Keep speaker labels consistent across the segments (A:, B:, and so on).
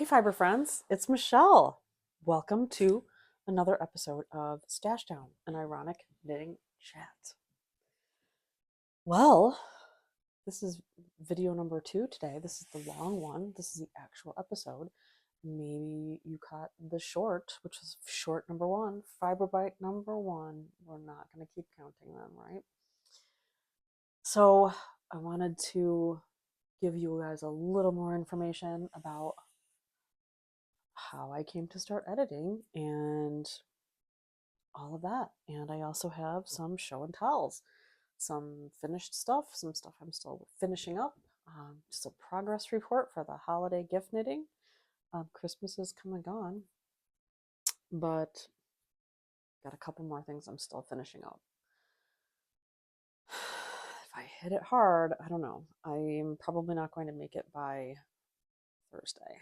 A: Hey, Fiber Friends, it's Michelle. Welcome to another episode of Stashdown, an ironic knitting chat. Well, this is video number 2 today. This is the long one. This is the actual episode. Maybe you caught the short, which is short number 1, Fiber Bite number 1. We're not going to keep counting them, right? So I wanted to give you guys a little more information about how I came to start editing and all of that. And I also have some show and tells, some finished stuff, some stuff I'm still finishing up, just a progress report for the holiday gift knitting. Christmas is come and gone, but got a couple more things I'm still finishing up. If I hit it hard, I don't know. I'm probably not going to make it by Thursday.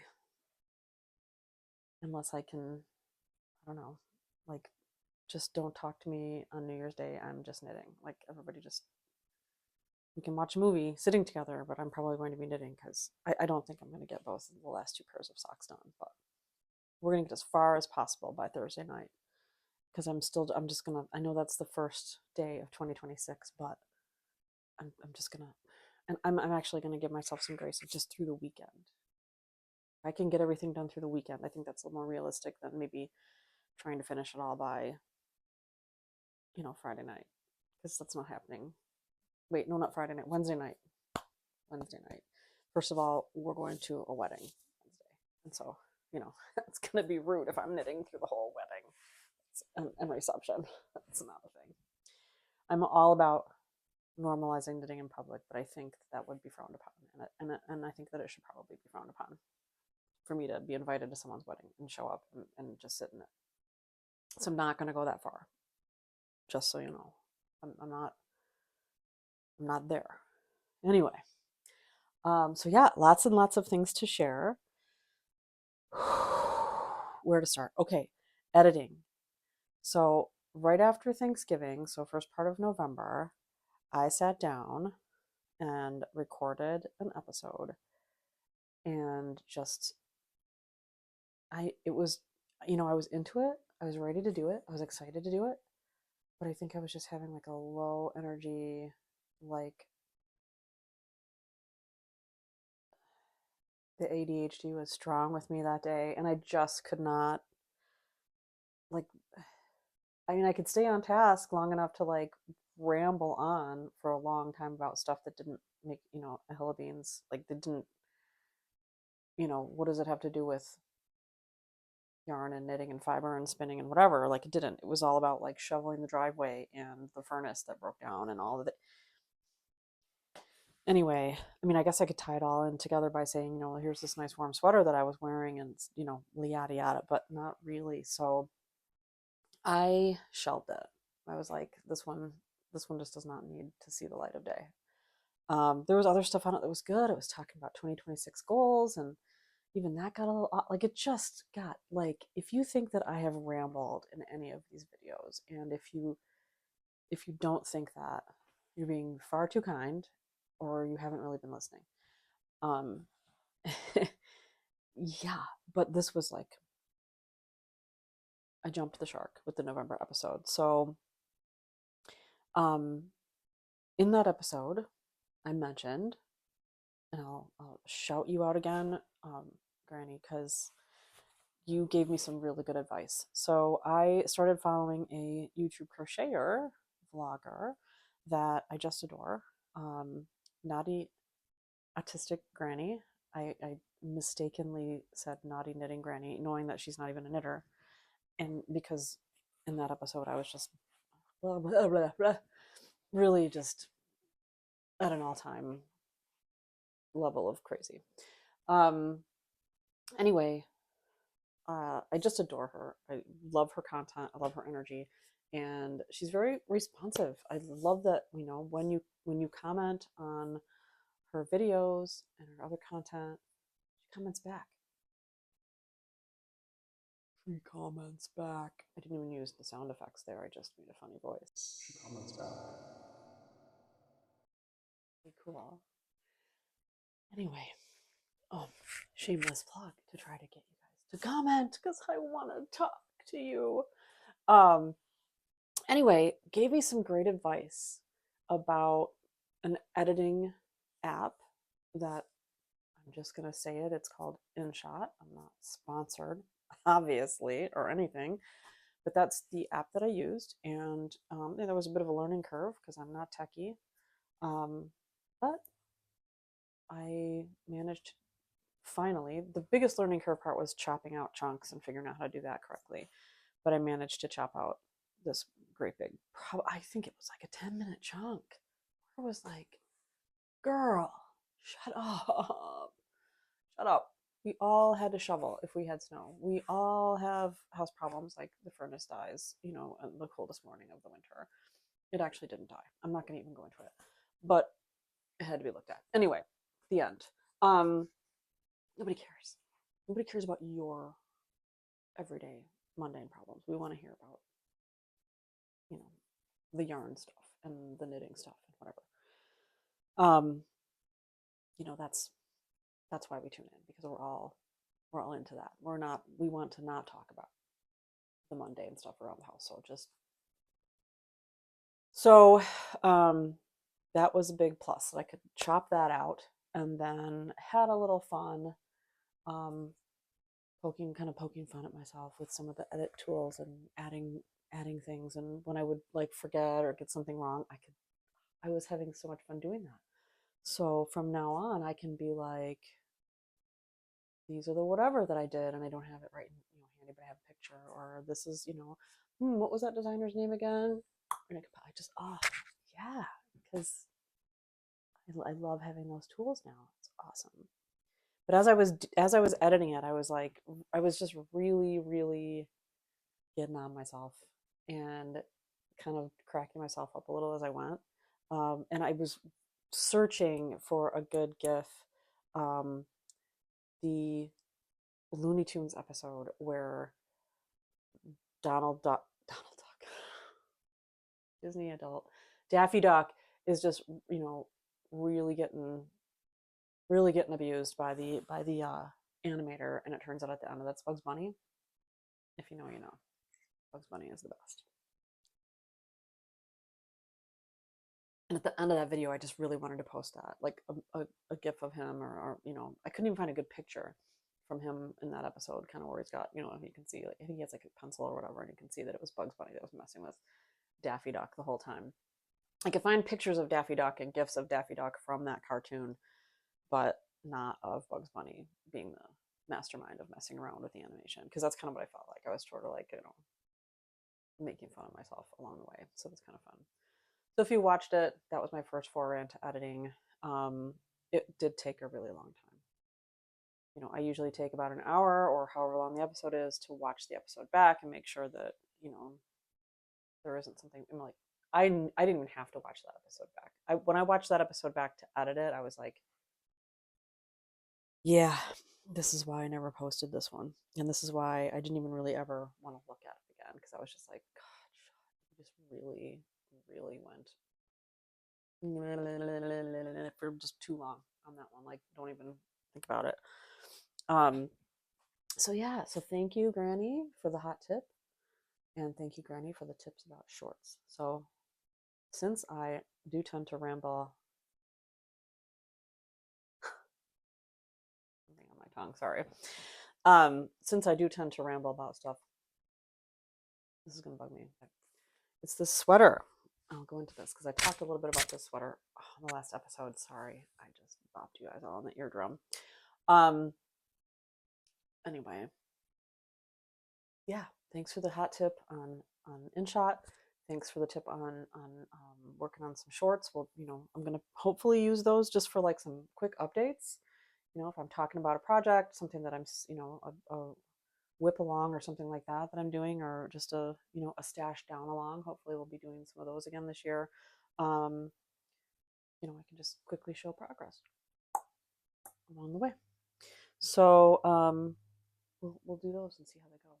A: Unless I can, I don't know, like just don't talk to me on New Year's Day. I'm just knitting. Like everybody just, we can watch a movie sitting together, but I'm probably going to be knitting because I don't think I'm going to get both of the last 2 pairs of socks done. But we're going to get as far as possible by Thursday night because I'm just going to, I know that's the first day of 2026, but I'm just going to, and I'm actually going to give myself some grace just through the weekend. If I can get everything done through the weekend, I think that's a little more realistic than maybe trying to finish it all by, Friday night, because that's not happening. Wait, no, not Friday night, Wednesday night. Wednesday night. First of all, we're going to a wedding Wednesday. And so, it's going to be rude if I'm knitting through the whole wedding and reception. That's not a thing. I'm all about normalizing knitting in public, but I think that would be frowned upon. And I think that it should probably be frowned upon for me to be invited to someone's wedding and show up and just sit in it. So I'm not going to go that far. Just so you know, I'm not there. Anyway, so yeah, lots and lots of things to share. Where to start? Okay, editing. So right after Thanksgiving, so first part of November, I sat down and recorded an episode and just it was, I was into it. I was ready to do it. I was excited to do it. But I think I was just having like a low energy, like the ADHD was strong with me that day, and I just could not, like, I mean, I could stay on task long enough to like ramble on for a long time about stuff that didn't make, a hill of beans. Like, they didn't, what does it have to do with yarn and knitting and fiber and spinning and whatever? Like, it didn't. It was all about like shoveling the driveway and the furnace that broke down and all of it. Anyway, I mean, I guess I could tie it all in together by saying, here's this nice warm sweater that I was wearing and, yada yada, but not really. So I shelved it. I was like, this one just does not need to see the light of day. There was other stuff on it that was good. It was talking about 2026 goals, and even that got a little, like, it just got, like, if you think that I have rambled in any of these videos, and if you don't think that, you're being far too kind, or you haven't really been listening. Um, yeah, but this was like, I jumped the shark with the November episode. So, in that episode, I mentioned, and I'll shout you out again, Granny, because you gave me some really good advice. So I started following a YouTube crocheter vlogger that I just adore, Naughty Autistic Granny. I mistakenly said Naughty Knitting Granny, knowing that she's not even a knitter. And because in that episode I was just blah, blah, blah, blah, really just at an all-time level of crazy. Anyway, I just adore her. I love her content. I love her energy, and she's very responsive. I love that, when you comment on her videos and her other content, she comments back. She comments back. I didn't even use the sound effects there. I just made a funny voice. She comments back. Pretty cool. Anyway, shameless plug. to try to get you guys to comment because I want to talk to you. Um, anyway, gave me some great advice about an editing app that I'm just going to say it. It's called InShot. I'm not sponsored, obviously, or anything, but that's the app that I used. And there was a bit of a learning curve because I'm not techie. But I managed finally. The biggest learning curve part was chopping out chunks and figuring out how to do that correctly. But I managed to chop out this great big, I think it was like a 10-minute chunk. I was like, girl, shut up. Shut up. We all had to shovel if we had snow. We all have house problems like the furnace dies, on the coldest morning of the winter. It actually didn't die. I'm not going to even go into it. But it had to be looked at. Anyway, the end. Nobody cares. Nobody cares about your everyday mundane problems. We want to hear about, the yarn stuff and the knitting stuff and whatever. That's why we tune in, because we're all into that. We want to not talk about the mundane stuff around the house. So that was a big plus, that I could chop that out, and then had a little fun, poking fun at myself with some of the edit tools and adding things. And when I would like forget or get something wrong, I was having so much fun doing that. So from now on, I can be like, these are the whatever that I did, and I don't have it right handy, but I have a picture, or this is, what was that designer's name again? And I just, yeah, because I love having those tools now. It's awesome. But as I was editing it, I was like, I was just really, really getting on myself and kind of cracking myself up a little as I went. And I was searching for a good GIF. The Looney Tunes episode where Donald Duck, Disney adult, Daffy Duck is just, really getting abused by the animator, and it turns out at the end that's Bugs Bunny. If you know, you know. Bugs Bunny is the best. And at the end of that video, I just really wanted to post that, like a GIF of him, or I couldn't even find a good picture from him in that episode, kind of where he's got, you can see, like, I think he has like a pencil or whatever, and you can see that it was Bugs Bunny that was messing with Daffy Duck the whole time. I could find pictures of Daffy Duck and GIFs of Daffy Duck from that cartoon, but not of Bugs Bunny being the mastermind of messing around with the animation, because that's kind of what I felt like. I was sort of like, making fun of myself along the way. So that's kind of fun. So if you watched it, that was my first foray into editing. It did take a really long time. I usually take about an hour or however long the episode is to watch the episode back and make sure that, there isn't something. I'm like, I didn't even have to watch that episode back. When I watched that episode back to edit it, I was like, yeah, this is why I never posted this one. And this is why I didn't even really ever want to look at it again, because I was just like, God, you just really, really went for just too long on that one. Like, don't even think about it. So yeah, so thank you, Granny, for the hot tip. And thank you, Granny, for the tips about shorts. So since I do tend to ramble, something on my tongue, sorry. Since I do tend to ramble about stuff, this is gonna bug me. It's this sweater. I'll go into this because I talked a little bit about this sweater in the last episode. Sorry, I just bopped you guys all on the eardrum. Anyway, yeah, thanks for the hot tip on InShot. Thanks for the tip on working on some shorts. Well, I'm gonna hopefully use those just for like some quick updates. If I'm talking about a project, something that I'm, a whip along or something like that I'm doing, or just a Stashdown along. Hopefully we'll be doing some of those again this year. I can just quickly show progress along the way. So we'll do those and see how they go.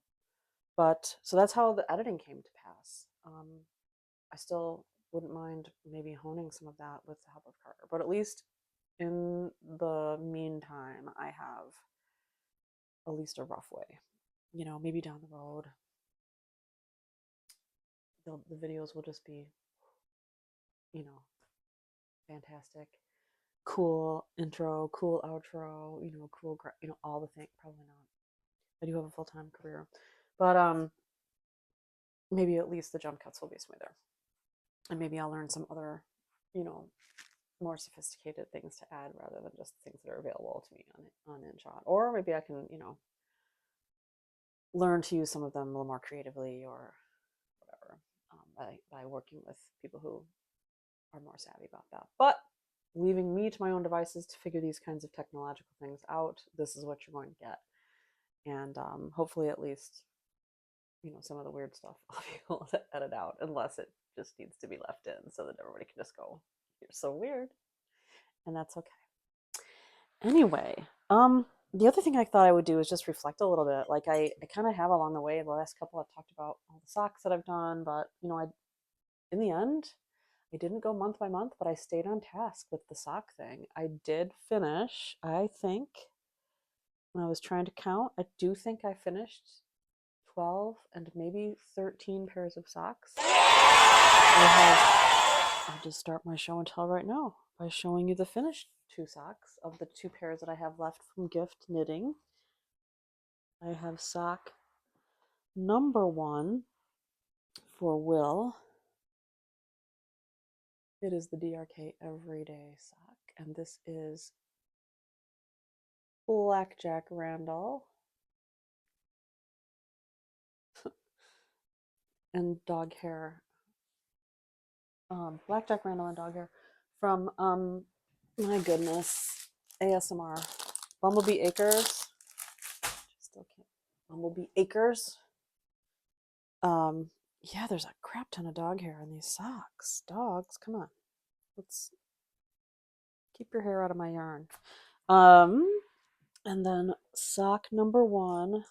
A: But so that's how the editing came to pass. I still wouldn't mind maybe honing some of that with the help of Carter, but at least in the meantime, I have at least a rough way. You know, maybe down the road, the videos will just be, you know, fantastic, cool intro, cool outro, you know, cool, you know, all the things. Probably not. I do have a full-time career, but maybe at least the jump cuts will be smoother, and maybe I'll learn some other, you know, more sophisticated things to add rather than just things that are available to me on InShot. Or maybe I can, you know, learn to use some of them a little more creatively or whatever, by working with people who are more savvy about that. But leaving me to my own devices to figure these kinds of technological things out, this is what you're going to get. And hopefully at least, you know, some of the weird stuff I'll be able to edit out, unless it just needs to be left in so that everybody can just go, you're so weird. And that's okay. Anyway, the other thing I thought I would do is just reflect a little bit. Like I kind of have along the way. The last couple I've talked about all the socks that I've done, but you know, in the end, I didn't go month by month, but I stayed on task with the sock thing. I did finish, I think, when I was trying to count, I do think I finished 12 and maybe 13 pairs of socks. I'll just start my show and tell right now by showing you the finished 2 socks of the 2 pairs that I have left from gift knitting. I have sock number 1 for Will. It is the DRK Everyday sock, and this is Blackjack Randall and dog hair. Blackjack Randall and dog hair from, my goodness, ASMR. Bumblebee Acres. Still can't. Bumblebee Acres. Yeah, there's a crap ton of dog hair in these socks. Dogs, come on. Let's keep your hair out of my yarn. And then sock number 1.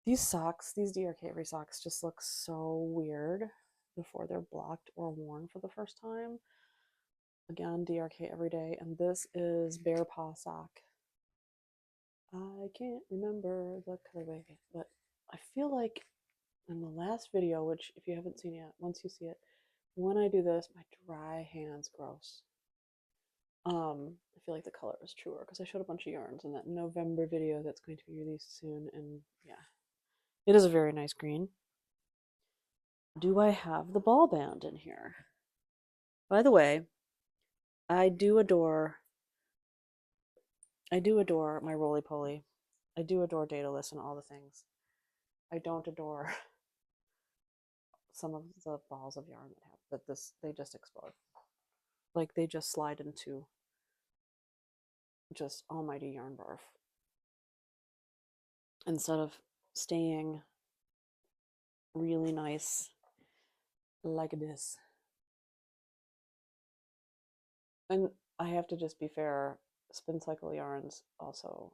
A: These socks, these DRK Every socks just look so weird before they're blocked or worn for the first time. Again, DRK Everyday, and this is Bear Paw sock. I can't remember the colorway, but I feel like in the last video, which if you haven't seen yet, once you see it, when I do this, my dry hands gross. I feel like the color is truer because I showed a bunch of yarns in that November video that's going to be released soon, and yeah, it is a very nice green. Do I have the ball band in here? By the way, I do adore my roly-poly. I do adore Daedalus and all the things. I don't adore some of the balls of yarn that they just explode. Like they just slide into just almighty yarn barf. Instead of staying really nice like this. And I have to just be fair, spin cycle yarns also,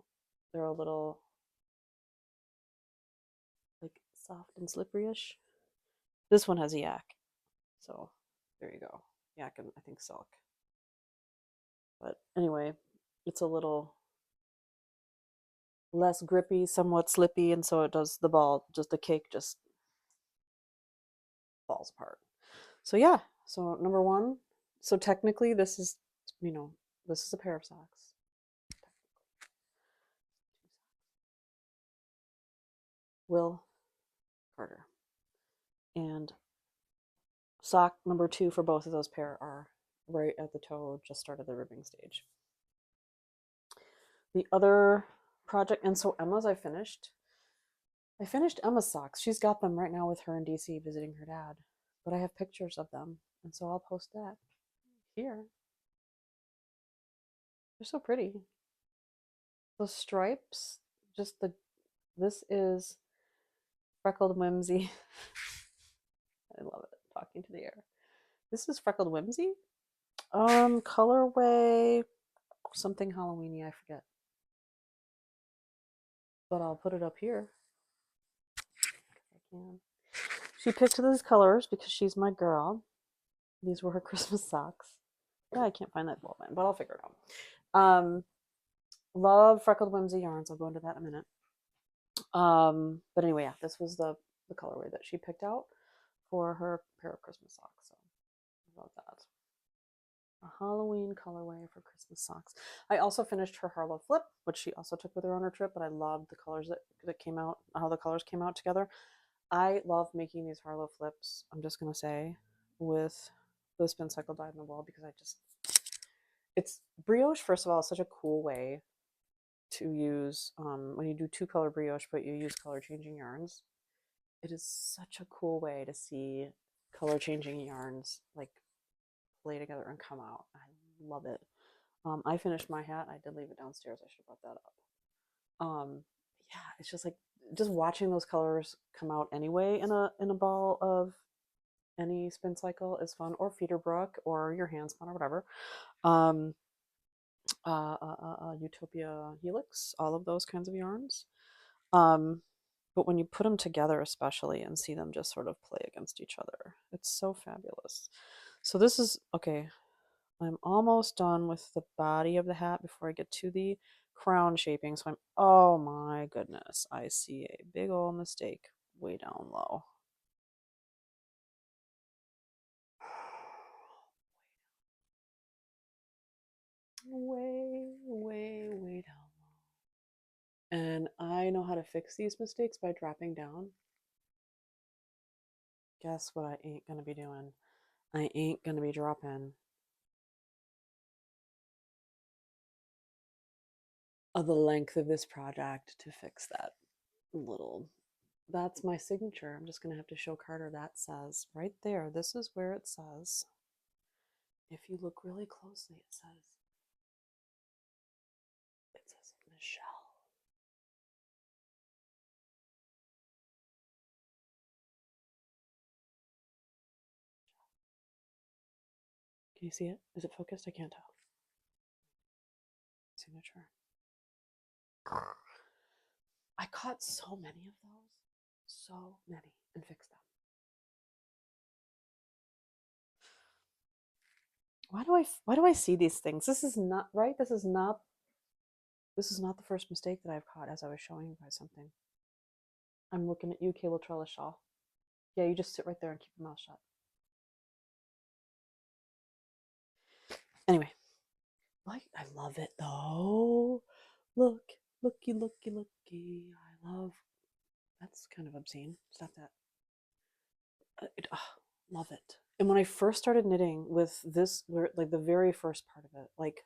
A: they're a little like soft and slippery-ish. This one has a yak, so there you go. Yak and I think silk. But anyway, it's a little less grippy, somewhat slippy, and so it does the cake just falls apart. So yeah, so number 1. So technically this is, you know, this is a pair of socks. Will Carter. And sock number 2 for both of those pair are right at the toe, just started the ribbing stage. The other project, and so Emma's I finished Emma's socks. She's got them right now with her in DC visiting her dad, but I have pictures of them, and so I'll post that here. They're so pretty. The stripes, this is Freckled Whimsy. I love it, talking to the air. This is Freckled Whimsy. Colorway, something Halloweeny, I forget. But I'll put it up here. I can. She picked these colors because she's my girl. These were her Christmas socks. Yeah, I can't find that ball band, but I'll figure it out. Love Freckled Whimsy yarns. I'll go into that in a minute. But anyway, yeah, this was the colorway that she picked out for her pair of Christmas socks. So I love that. A Halloween colorway for Christmas socks. I also finished her Harlow Flip, which she also took with her on her trip, but I loved the colors that came out, how the colors came out together. I love making these Harlow Flips, I'm just going to say, with the Spin Cycle Dyed in the Wool because it's brioche, first of all, is such a cool way to use when you do two color brioche, but you use color changing yarns. It is such a cool way to see color changing yarns like play together and come out. I love it. I finished my hat. I did leave it downstairs. I should have brought that up. Yeah, it's just like just watching those colors come out anyway in a ball of any spin cycle is fun, or feeder brook, or your hand spun, or whatever. Um, Utopia Helix, all of those kinds of yarns. But when you put them together, especially, and see them just sort of play against each other, it's so fabulous. So this is okay. I'm almost done with the body of the hat before I get to the crown shaping. So oh my goodness, I see a big old mistake way down low. Way down low. And I know how to fix these mistakes by dropping down. Guess what I ain't gonna be doing? I ain't gonna be dropping the length of this project to fix that little. That's my signature. I'm just gonna have to show Carter that says right there. This is where it says. If you look really closely, it says Michelle. Can you see it? Is it focused? I can't tell. Signature. I caught so many of those. So many. And fixed them. Why do I see these things? This is not right. This is not the first mistake that I've caught as I was showing you guys something. I'm looking at you, Kayla Trellis Shaw. Yeah, you just sit right there and keep your mouth shut. Anyway, I love it though. Look, looky. I love. That's kind of obscene. Stop that. Love it. And when I first started knitting with this, like the very first part of it, like,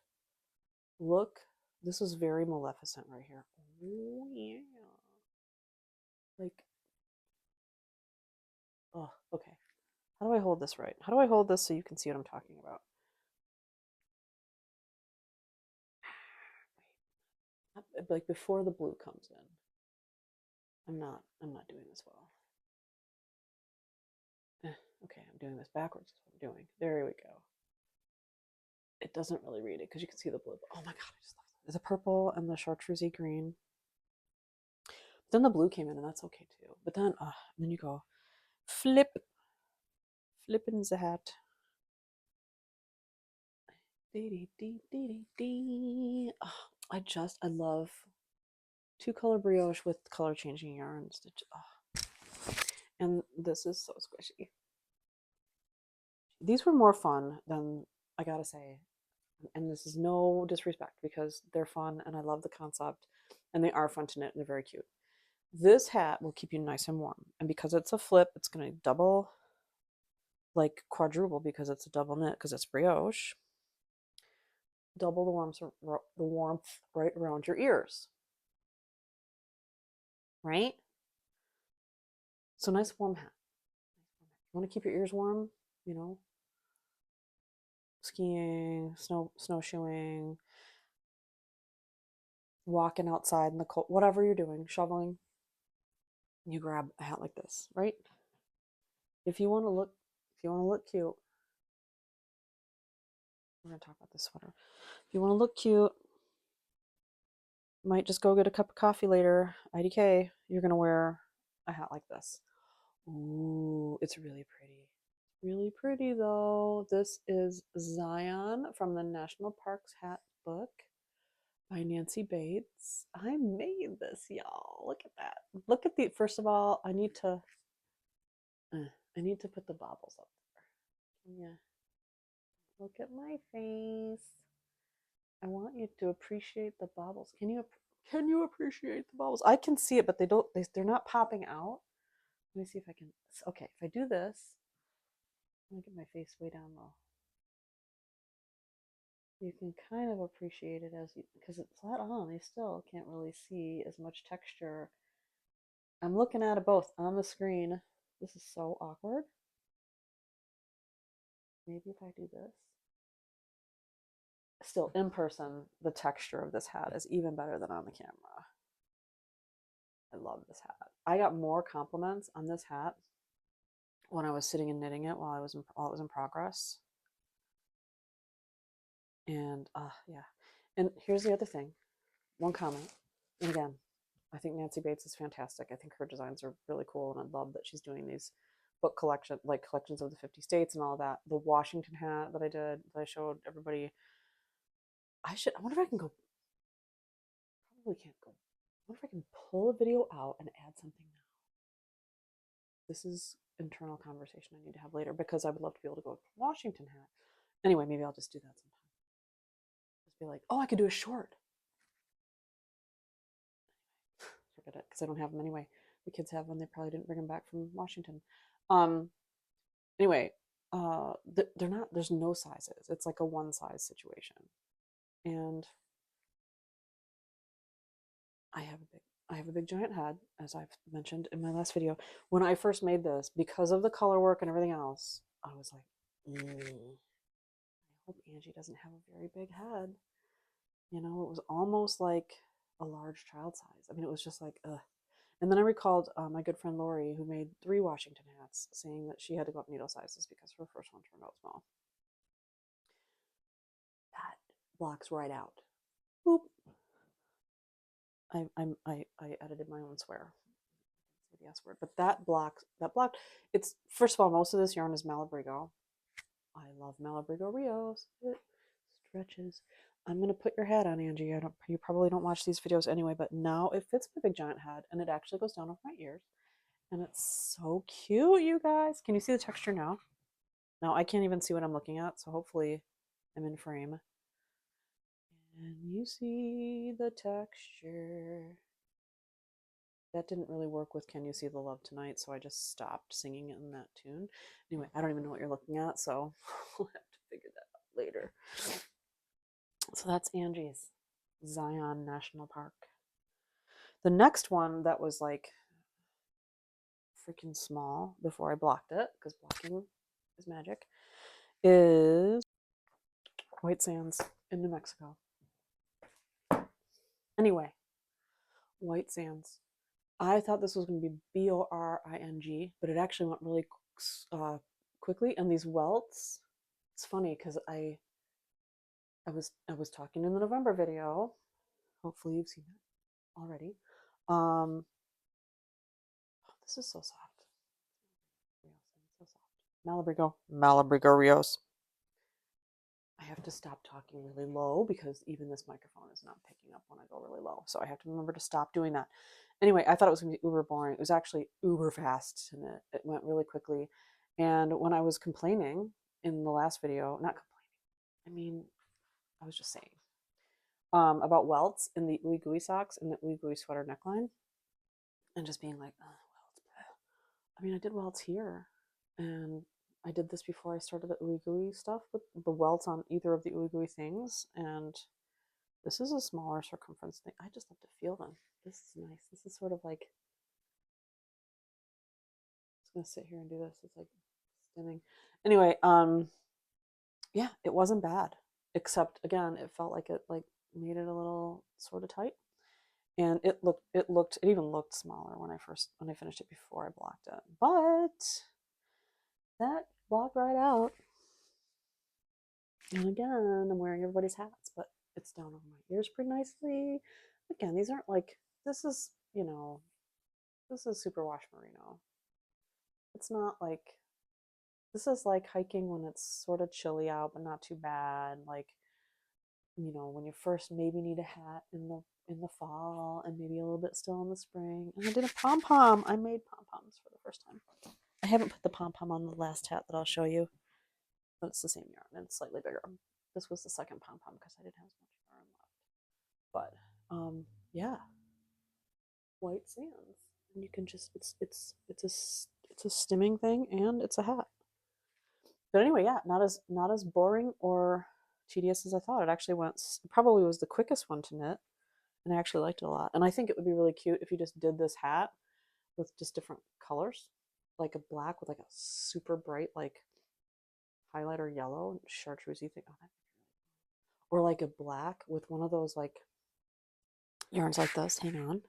A: look, this was very Maleficent right here. Oh yeah. Like, oh, okay. How do I hold this right? How do I hold this so you can see what I'm talking about? Like before the blue comes in. I'm not doing this well. Okay, I'm doing this backwards. Is what I'm doing. There we go. It doesn't really read it because you can see the blue. Oh my god, I just love it. The purple and the chartreusey green. But then the blue came in, and that's okay too. But then you go flipping the hat. I love two color brioche with color changing yarns. And this is so squishy. These were more fun than, I gotta say, and this is no disrespect because they're fun and I love the concept and they are fun to knit and they're very cute. This hat will keep you nice and warm, and because it's a flip, it's going to double, like quadruple, because it's a double knit because it's brioche. Double the warmth right around your ears, right? So nice warm hat. You want to keep your ears warm, you know, skiing, snowshoeing, walking outside in the cold, whatever you're doing, shoveling. You grab a hat like this, right? If you want to look cute, we're gonna talk about this sweater. If you want to look cute, you might just go get a cup of coffee later. IDK, you're gonna wear a hat like this. Ooh, it's really pretty. Really pretty though. This is Zion from the National Parks Hat book. by Nancy Bates. I made this, y'all. Look at that. Look at the, first of all, I need to put the baubles up there. Yeah. Look at my face. I want you to appreciate the baubles. Can you appreciate the baubles? I can see it, but they're not popping out. Let me see if I can. Okay, if I do this, let me get my face way down low. You can kind of appreciate it because it's flat on. You still can't really see as much texture. I'm looking at it both on the screen. This is so awkward. Maybe if I do this. Still, in person, the texture of this hat is even better than on the camera. I love this hat. I got more compliments on this hat when I was sitting and knitting it while it was in progress. And yeah. And here's the other thing. One comment. And again, I think Nancy Bates is fantastic. I think her designs are really cool, and I love that she's doing these book collections of the 50 states and all of that. The Washington hat that I did, that I showed everybody. I wonder if I can go. Probably can't go. I wonder if I can pull a video out and add something now. This is internal conversation I need to have later because I would love to be able to go Washington hat. Anyway, maybe I'll just do that sometime. Just be like, oh, I could do a short. Forget it, because I don't have them anyway. The kids have them. They probably didn't bring them back from Washington. Anyway, they're not. There's no sizes. It's like a one size situation, and I have a big giant head, as I've mentioned in my last video. When I first made this, because of the color work and everything else, I was like, I hope Angie doesn't have a very big head. You know, it was almost like a large child size. I mean, it was just like, ugh. And then I recalled my good friend Lori, who made 3 Washington hats, saying that she had to go up needle sizes because her first one turned out small. That blocks right out. Boop. I edited my own swear. The S word, but that block. It's, first of all, most of this yarn is Malabrigo. I love Malabrigo Rios. It stretches. I'm gonna put your hat on, Angie. You probably don't watch these videos anyway, but now it fits my big giant head, and it actually goes down over my ears, and it's so cute, you guys. Can you see the texture now? Now I can't even see what I'm looking at, so hopefully I'm in frame. And you see the texture. That didn't really work with Can You See the Love Tonight, so I just stopped singing it in that tune. Anyway, I don't even know what you're looking at, so we'll have to figure that out later. So that's Angie's Zion National Park. The next one that was like freaking small before I blocked it, because blocking is magic, is White Sands in New Mexico. Anyway, White Sands. I thought this was going to be Boring, but it actually went really quickly. And these welts, it's funny because I was talking in the November video. Hopefully you've seen it already. Oh, this is so soft. So soft. Malabrigo Rios. I have to stop talking really low because even this microphone is not picking up when I go really low. So I have to remember to stop doing that. Anyway, I thought it was going to be uber boring. It was actually uber fast, and it went really quickly. And when I was complaining in the last video, not complaining, I mean, I was just saying, about welts in the ooey gooey socks and the ooey gooey sweater neckline, and just being like, oh, welts. I mean, I did welts here, and I did this before I started the ooey gooey stuff with the welts on either of the ooey gooey things, and this is a smaller circumference thing. I just love to feel them. This is nice. This is sort of like, I'm just gonna sit here and do this. It's like stimming. Anyway, yeah, it wasn't bad, except again, it felt like it made it a little sort of tight, and it even looked smaller when I finished it before I blocked it, but that blocked right out. And again, I'm wearing everybody's hats, but it's down over my ears pretty nicely. Again, these aren't like, this is, you know, this is superwash merino. It's not like, this is like hiking when it's sort of chilly out, but not too bad. Like you know, when you first maybe need a hat in the fall and maybe a little bit still in the spring. And I did a pom-pom. I made pom-poms for the first time. I haven't put the pom-pom on the last hat that I'll show you, but it's the same yarn and it's slightly bigger. This was the second pom-pom because I didn't have as much yarn left. But yeah, white sands, and you can just it's a stimming thing and it's a hat. But anyway, yeah, not as boring or tedious as I thought. It actually probably was the quickest one to knit, and I actually liked it a lot. And I think it would be really cute if you just did this hat with just different colors, like a black with like a super bright like highlighter yellow chartreusey thing. Oh, or like a black with one of those like yarns like this. Hang on.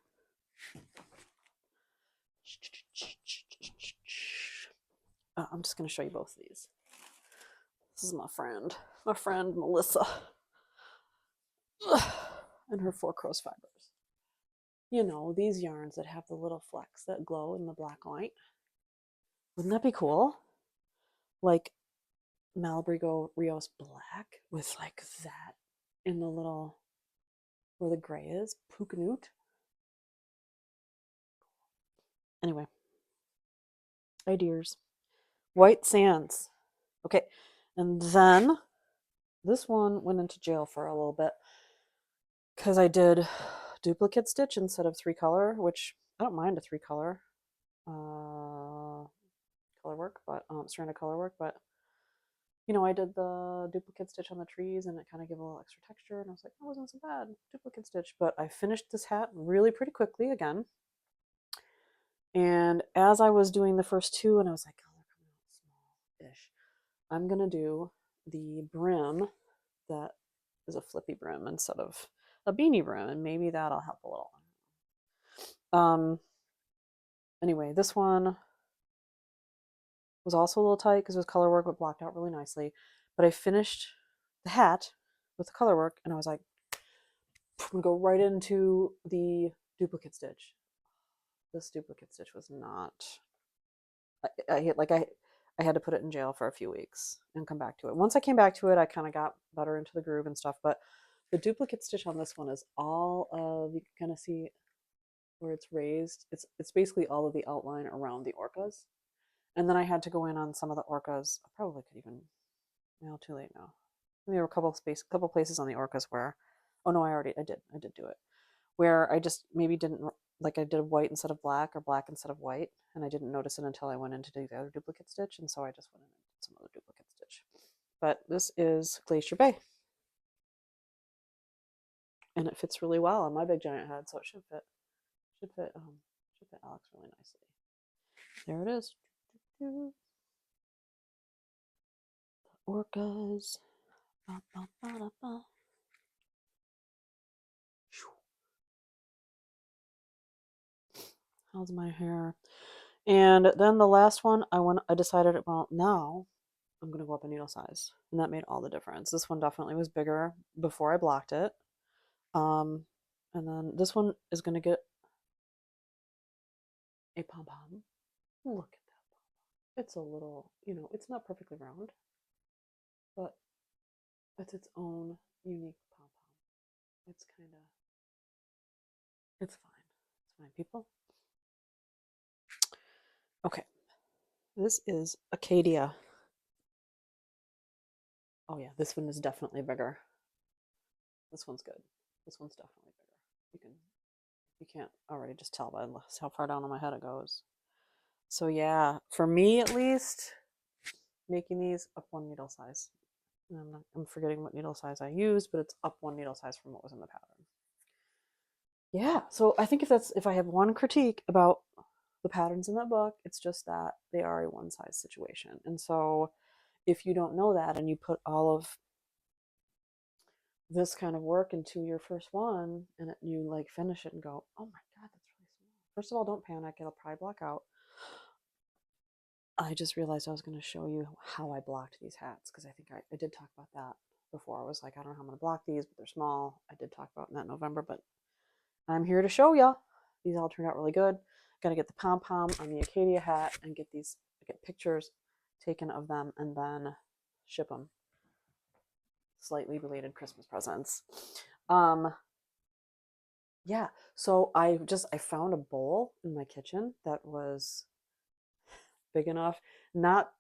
A: I'm just going to show you both of these. This is my friend Melissa, and her 4 Crows fibers. You know, these yarns that have the little flecks that glow in the black light. Wouldn't that be cool? Like Malabrigo Rios black with like that in the little, where the gray is, Pukanut. Anyway, ideas. White sands. Okay, and then this one went into jail for a little bit because I did duplicate stitch instead of 3-color, which I don't mind a 3-color color work, but strand of color work, but you know, I did the duplicate stitch on the trees and it kind of gave a little extra texture, and I was like, that wasn't so bad, duplicate stitch. But I finished this hat really pretty quickly again, and as I was doing the first 2, and I was like, oh, they're coming out small-ish, I'm gonna do the brim that is a flippy brim instead of a beanie brim, and maybe that'll help a little. Anyway, this one was also a little tight because it was color work, but blocked out really nicely. But I finished the hat with the color work, and I was like, I'm gonna go right into the duplicate stitch. This duplicate stitch was not. I had to put it in jail for a few weeks and come back to it. Once I came back to it, I kind of got better into the groove and stuff. But the duplicate stitch on this one is all of, you can kind of see where it's raised. It's basically all of the outline around the orcas. And then I had to go in on some of the orcas. I probably could even, no, too late now. There were a couple places on the orcas where, oh no, I did do it. Where I just maybe didn't, like I did white instead of black or black instead of white, and I didn't notice it until I went in to do the other duplicate stitch, and so I just went in and did some other duplicate stitch. But this is Glacier Bay. And it fits really well on my big giant head, so it should fit Alex really nicely. There it is. The orcas. How's my hair? And then the last one, I decided, well, now I'm going to go up a needle size. And that made all the difference. This one definitely was bigger before I blocked it. And then this one is going to get a pom-pom. Look at that. It's a little, you know, it's not perfectly round, but it's its own unique pom-pom. It's kind of, it's fine. It's fine, people. Okay. This is Acadia. Oh yeah, this one is definitely bigger. This one's good. This one's definitely bigger. You can't already just tell by how far down on my head it goes. So yeah, for me at least, making these up 1 needle size. And I'm forgetting what needle size I used, but it's up 1 needle size from what was in the pattern. Yeah, so I think if I have one critique about the patterns in that book, it's just that they are a one size situation. And so if you don't know that and you put all of this kind of work into your first one and you like finish it and go, oh my God, that's really small. First of all, don't panic. It'll probably block out. I just realized I was going to show you how I blocked these hats because I think I did talk about that before. I was like, I don't know how I'm going to block these, but they're small. I did talk about in that November, but I'm here to show you. These all turned out really good. Got to get the pom-pom on the Acadia hat and get pictures taken of them and then ship them. slightly belated Christmas presents. Yeah, so I found a bowl in my kitchen that was big enough, not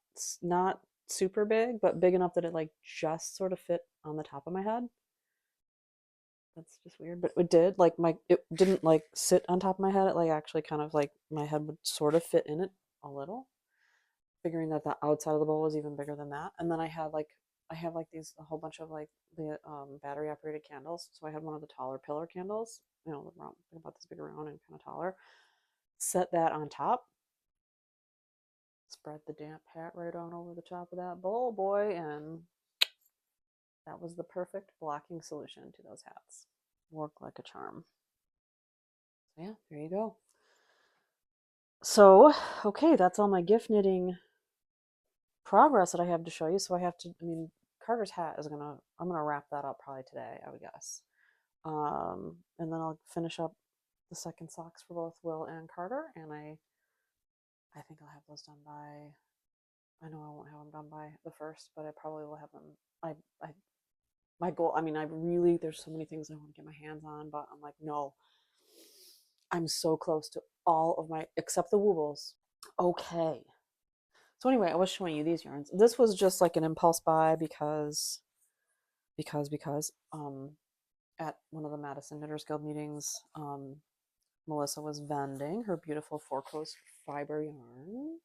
A: super big, but big enough that it like just sort of fit on the top of my head. That's just weird, but it did. Like it didn't like sit on top of my head. It like actually kind of like my head would sort of fit in it a little. Figuring that the outside of the bowl was even bigger than that, and then I have like these a whole bunch of like the battery operated candles. So I had one of the taller pillar candles, around about this big around and kind of taller. Set that on top. Spread the damp hat right on over the top of that bowl, boy, and that was the perfect blocking solution to those hats. Worked like a charm. So yeah, there you go. So, okay, that's all my gift knitting progress that I have to show you. So Carter's hat I'm gonna wrap that up probably today, I would guess. And then I'll finish up the second socks for both Will and Carter, and I think I'll have those done by. I know I won't have them done by the first, but I probably will have them. I my goal. There's so many things I want to get my hands on, but I'm like, no, I'm so close to all of my except the woobles. Okay. So anyway, I was showing you these yarns. This was just like an impulse buy because at one of the Madison Knitters Guild meetings, Melissa was vending her beautiful 4-coast fiber yarn.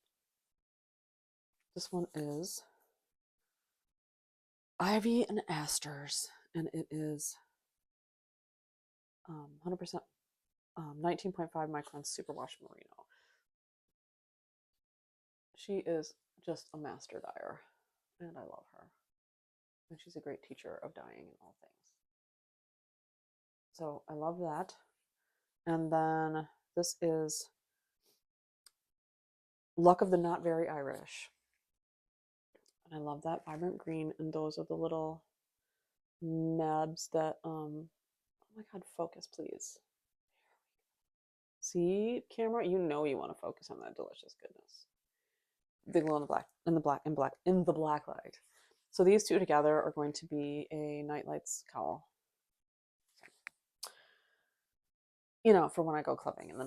A: This one is Ivy and Asters, and it is 100% 19.5 micron superwash merino. She is just a master dyer, and I love her. And she's a great teacher of dyeing and all things. So I love that. And then this is Luck of the Not Very Irish. And I love that vibrant green, and those are the little nabs that oh my god, focus please. See, camera, you want to focus on that delicious goodness. The glow in the black light. So these two together are going to be a Nightlights cowl. For when I go clubbing in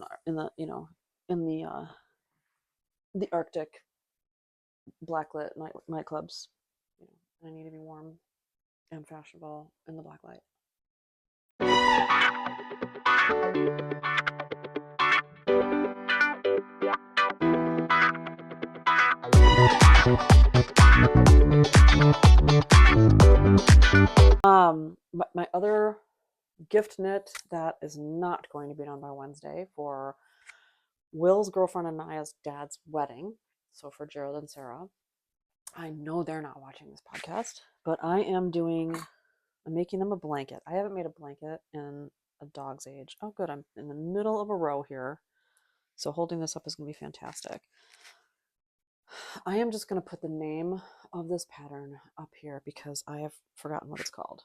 A: the Arctic blacklit nightclubs. I need to be warm and fashionable in the black light. My other gift knit that is not going to be done by Wednesday for Will's girlfriend and Naya's dad's wedding. So for Gerald and Sarah, I know they're not watching this podcast, but I'm making them a blanket. I haven't made a blanket in a dog's age. Oh, good. I'm in the middle of a row here. So holding this up is going to be fantastic. I am just going to put the name of this pattern up here because I have forgotten what it's called.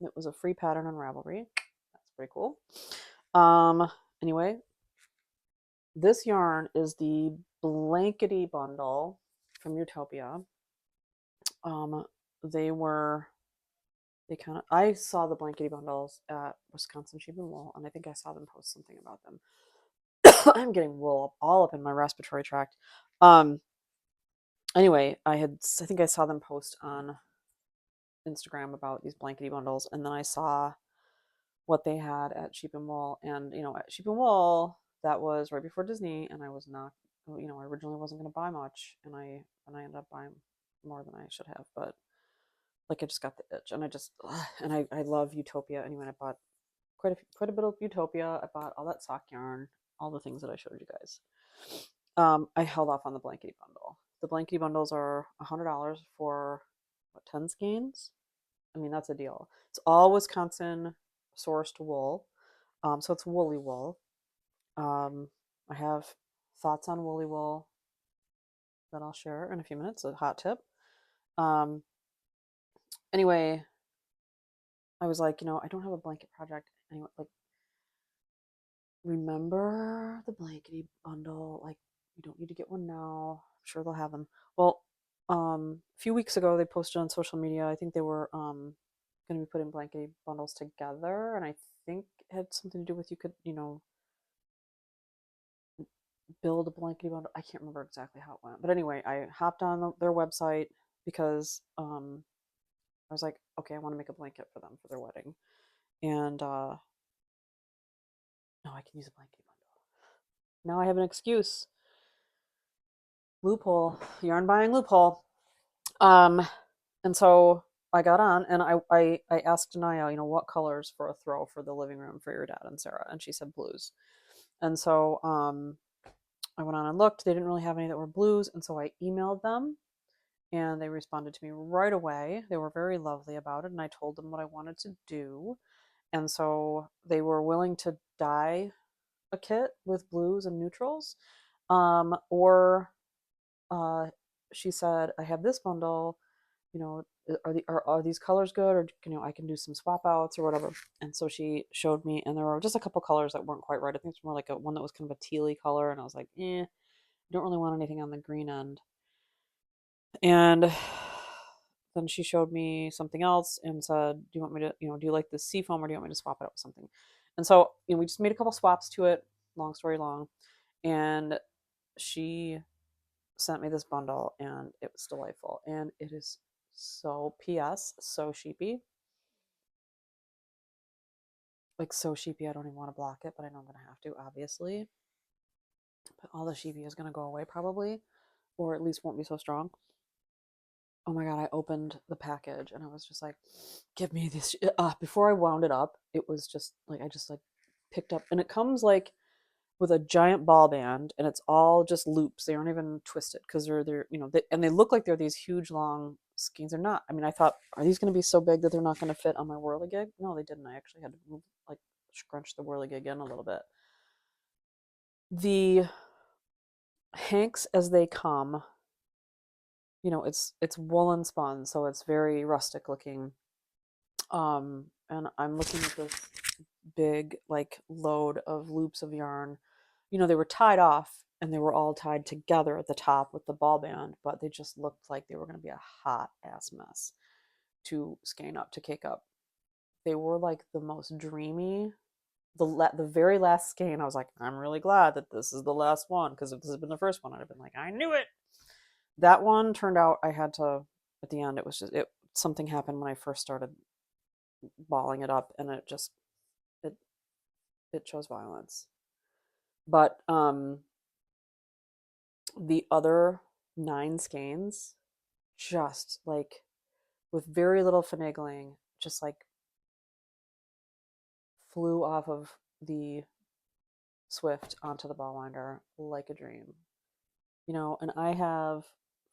A: It was a free pattern on Ravelry. That's pretty cool. Anyway, this yarn is the Blankety bundle from Utopia. I saw the Blankety bundles at Wisconsin Sheep and Wool, and I think I saw them post something about them. I'm getting wool all up in my respiratory tract. Anyway, I think I saw them post on Instagram about these Blankety bundles, and then I saw what they had at Sheep and Wool, and at Sheep and Wool, that was right before Disney, and I was not, I originally wasn't going to buy much, and I ended up buying more than I should have, but like I just got the itch, and I love Utopia. Anyway, I bought quite a bit of Utopia. I bought all that sock yarn, all the things that I showed you guys. I held off on the Blankety bundle. The Blankety bundles are $100 for 10 skeins. I mean, that's a deal. It's all Wisconsin sourced wool, so it's woolly wool. I have thoughts on woolly wool that I'll share in a few minutes. A hot tip. Anyway, I was like, I don't have a blanket project. Anyway, like, remember the Blankety bundle? Like, you don't need to get one now. I'm sure they'll have them. Well, a few weeks ago, they posted on social media. I think they were going to be putting blanket bundles together, and I think it had something to do with you could, build a blanket bundle. I can't remember exactly how it went, but anyway, I hopped on their website because I was like, okay, I want to make a blanket for them for their wedding, and no, I can use a blanket bundle. Now I have an excuse. Loophole, yarn buying loophole. Um, and so I got on and I asked Anaya, what colors for a throw for the living room for your dad and Sarah, and she said blues. And so I went on and looked. They didn't really have any that were blues, and so I emailed them, and they responded to me right away. They were very lovely about it, and I told them what I wanted to do, and so they were willing to dye a kit with blues and neutrals, or she said, I have this bundle, are these colors good, or I can do some swap outs or whatever. And so she showed me, and there were just a couple colors that weren't quite right. I think it's more like one that was kind of a tealy color, and I was like, I don't really want anything on the green end. And then she showed me something else and said, do you want me to, do you like this sea foam, or do you want me to swap it out with something? And so we just made a couple swaps to it, long story long, and she sent me this bundle, and it was delightful, and it is so sheepy, like so sheepy I don't even want to block it, but I know I'm gonna have to, obviously. But all the sheepy is gonna go away probably, or at least won't be so strong. Oh my god, I opened the package and I was just like, give me this. Before I wound it up, it was just like I just like picked up, and it comes like with a giant ball band, and it's all just loops. They aren't even twisted because and they look like they're these huge long skeins. They're not. I mean, I thought, are these going to be so big that they're not going to fit on my whirligig? No, they didn't. I actually had to move, like, scrunch the whirligig in a little bit. The hanks as they come, it's woolen spun, so it's very rustic looking. And I'm looking at this big like load of loops of yarn. They were tied off and they were all tied together at the top with the ball band, but they just looked like they were going to be a hot ass mess to skein up, to cake up. They were like the most dreamy. The very last skein, I was like, I'm really glad that this is the last one, because if this had been the first one, I'd have been like, I knew it. That one turned out I had to, at the end, it was just, something happened when I first started balling it up, and it it chose violence. But the other 9 skeins, just like with very little finagling, just like flew off of the Swift onto the ball winder like a dream. And I have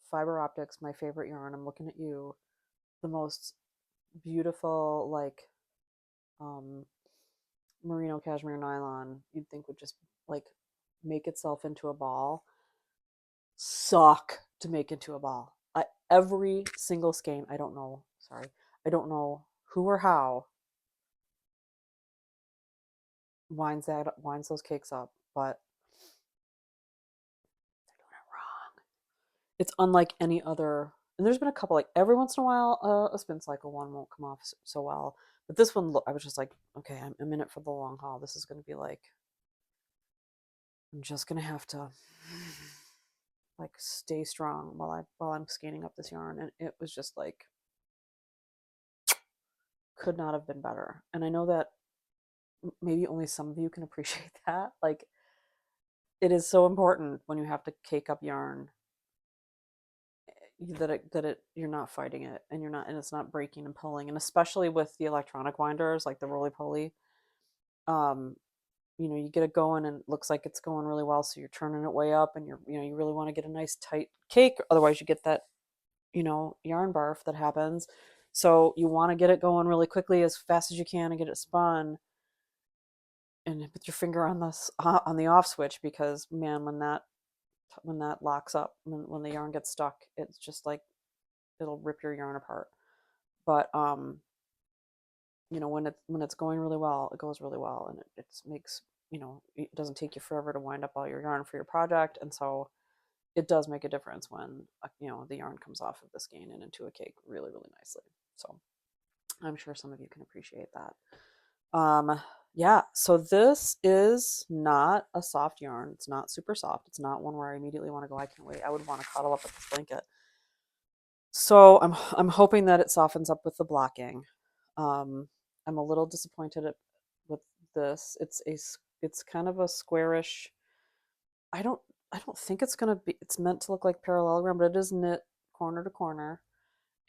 A: fiber optics, my favorite yarn. I'm looking at you, the most beautiful, like merino cashmere nylon you'd think would just like make itself into a ball, suck to make into a ball. Every single skein, I don't know who or how winds those cakes up, but they're doing it wrong. It's unlike any other. And there's been a couple, like every once in a while, a spin cycle one won't come off so well, but this one, look, I was just like, okay, I'm in it for the long haul. This is going to be like, I'm just going to have to like stay strong while I'm scanning up this yarn, and it was just like, could not have been better. And I know that maybe only some of you can appreciate that. Like, it is so important when you have to cake up yarn that you're not fighting it, and it's not breaking and pulling, and especially with the electronic winders like the roly poly. You get it going and it looks like it's going really well, so you're turning it way up, and you really want to get a nice tight cake, otherwise you get that yarn barf that happens. So you want to get it going really quickly, as fast as you can, and get it spun, and put your finger on the off switch, because man, when that locks up, when the yarn gets stuck, it's just like it'll rip your yarn apart. But when it's going really well, it goes really well, and it makes, it doesn't take you forever to wind up all your yarn for your project, and so it does make a difference when the yarn comes off of the skein and into a cake really, really nicely. So I'm sure some of you can appreciate that. Yeah, so this is not a soft yarn. It's not super soft. It's not one where I immediately want to go, I can't wait. I would want to cuddle up with this blanket. So I'm hoping that it softens up with the blocking. I'm a little disappointed with this. It's kind of a squarish. I don't I don't think it's gonna be. It's meant to look like parallelogram, but it is knit corner to corner,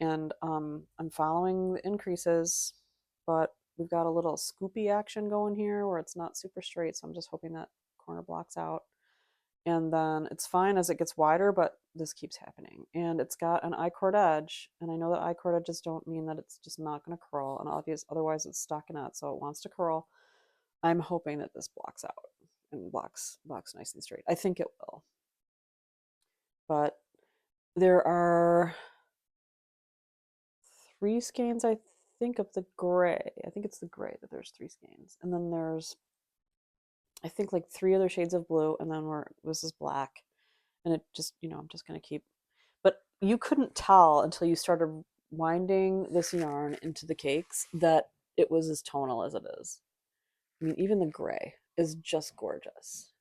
A: and I'm following the increases, but we've got a little scoopy action going here where it's not super straight. So I'm just hoping that corner blocks out. And then it's fine as it gets wider, but this keeps happening. And it's got an I-cord edge, and I know that I-cord edges don't mean that it's just not going to curl, and otherwise it's stockinette, so it wants to curl. I'm hoping that this blocks out and blocks nice and straight. I think it will. But there are 3 skeins, I think, of the gray. I think it's the gray that there's 3 skeins. And then there's, I think, like 3 other shades of blue, and then this is black. And it just, I'm just going to keep, but you couldn't tell until you started winding this yarn into the cakes that it was as tonal as it is. I mean, even the gray is just gorgeous.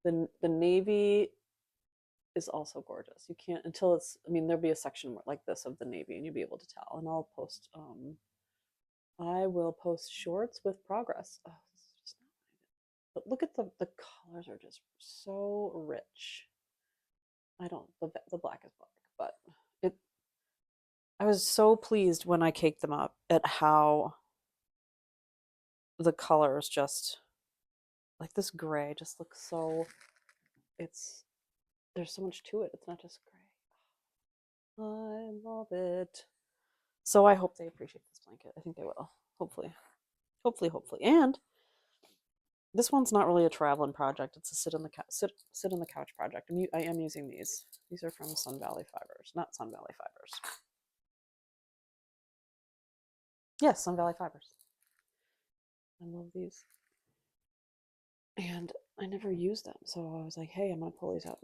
A: The navy is also gorgeous. You can't until it's, I mean, there'll be a section like this of the navy and you'll be able to tell. And I will post shorts with progress. Oh, this is just not, but look at the colors are just so rich. The black is black, but it, I was so pleased when I caked them up at how the colors just, like this gray just looks so, there's so much to it. It's not just gray. I love it. So I hope they appreciate this blanket. I think they will. Hopefully. Hopefully. And this one's not really a traveling project. It's a sit on the couch project. I am using these. These are from Sun Valley Fibers, not Sun Valley Fibers. Yes, Sun Valley Fibers. I love these. And I never used them, so I was like, hey, I'm gonna pull these out.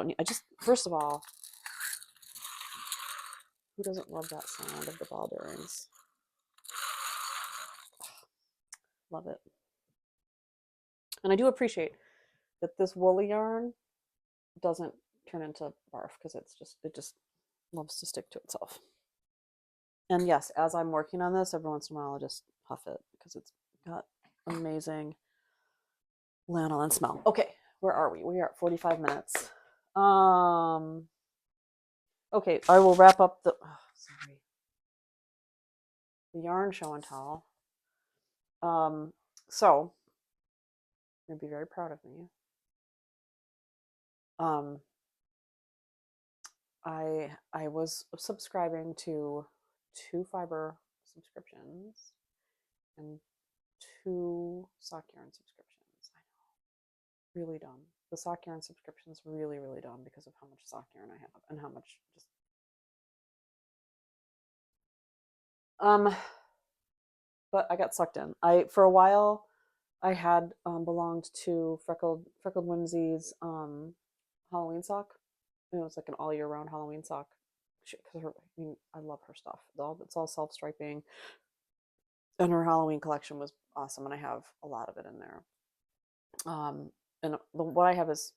A: And I just, first of all, who doesn't love that sound of the ball bearings? Love it. And I do appreciate that this woolly yarn doesn't turn into barf because it just loves to stick to itself. And yes, as I'm working on this, every once in a while I'll just puff it because it's got amazing lanolin smell. Okay, where are we? We are at 45 minutes. Okay, I will wrap up the yarn show and tell. So you're gonna be very proud of me. I was subscribing to 2 fiber subscriptions and 2 sock yarn subscriptions. I know, really dumb. The sock yarn subscription is really, really dumb because of how much sock yarn I have and how much just. But I got sucked in. For a while I had belonged to Freckled Whimsy's Halloween sock. It was like an all year round Halloween sock. Because I love her stuff. It's all self striping, and her Halloween collection was awesome, and I have a lot of it in there. And what I have is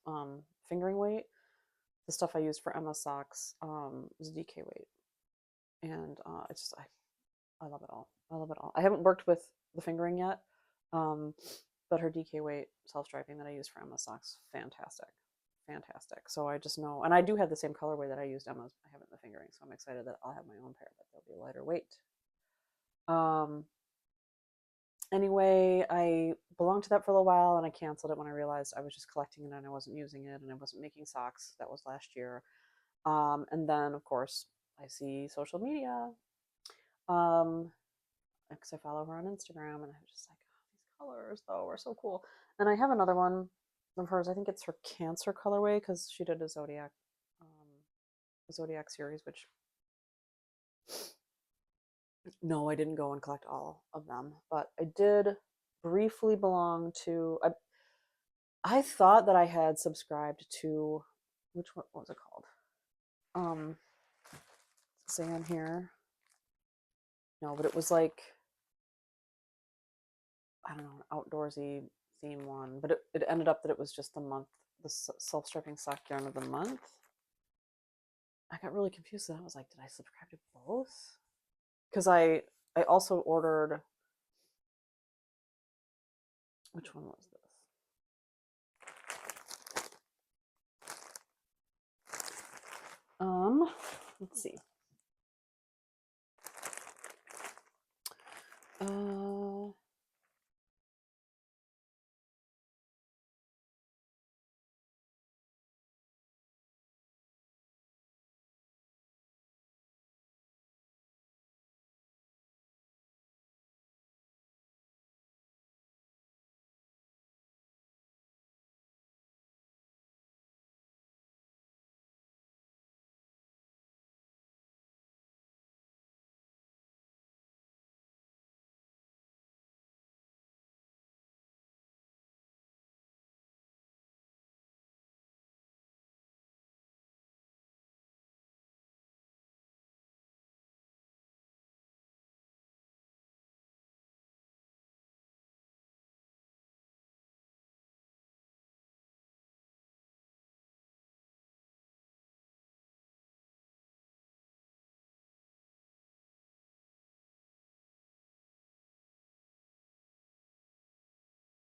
A: fingering weight. The stuff I use for Emma socks is DK weight, and it's just I love it all. I love it all. I haven't worked with the fingering yet, but her DK weight self striping that I use for Emma socks, fantastic. So I just know, and I do have the same colorway that I used Emma's. I have it in the fingering, so I'm excited that I'll have my own pair, but they'll be lighter weight. Anyway, I belonged to that for a little while, and I canceled it when I realized I was just collecting it and I wasn't using it, and I wasn't making socks. That was last year. And then, of course, I see social media, because I follow her on Instagram, and I was just like, oh, these colors, though, are so cool. And I have another one of hers. I think it's her Cancer colorway because she did a Zodiac series, which no, I didn't go and collect all of them, but I did briefly belong to. I thought that I had subscribed to, which one, what was it called? Say on here. No, but it was like, I don't know, an outdoorsy theme one. But it ended up that it was just the month, the self-striping sock yarn of the month. I got really confused. And I was like, did I subscribe to both? Because I also ordered, which one was this? Let's see.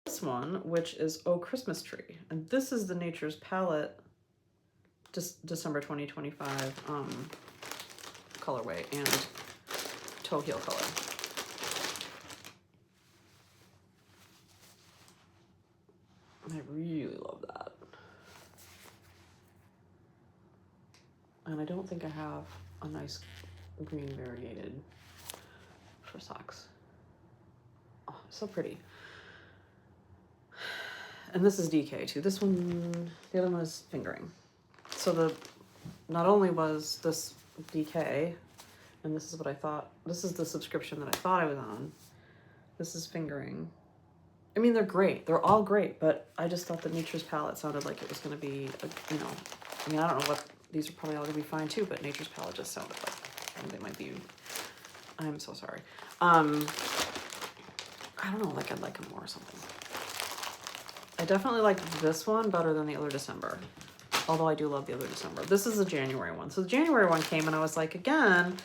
A: This one, which is Oh Christmas Tree, and this is the Nature's Palette December 2025 colorway and toe heel color. I really love that. And I don't think I have a nice green variegated for socks. Oh, so pretty. And this is DK too. This one, the other one is fingering. So not only was this DK, and this is what I thought, this is the subscription that I thought I was on. This is fingering. I mean, they're great. They're all great, but I just thought the Nature's Palette sounded like it was going to be, I mean, I don't know what, these are probably all going to be fine too, but Nature's Palette just sounded like they might be, I'm so sorry. I don't know, like I'd like them more or something. I definitely like this one better than the other December, although I do love the other December. This is the January one. So the January one came and I was like, again,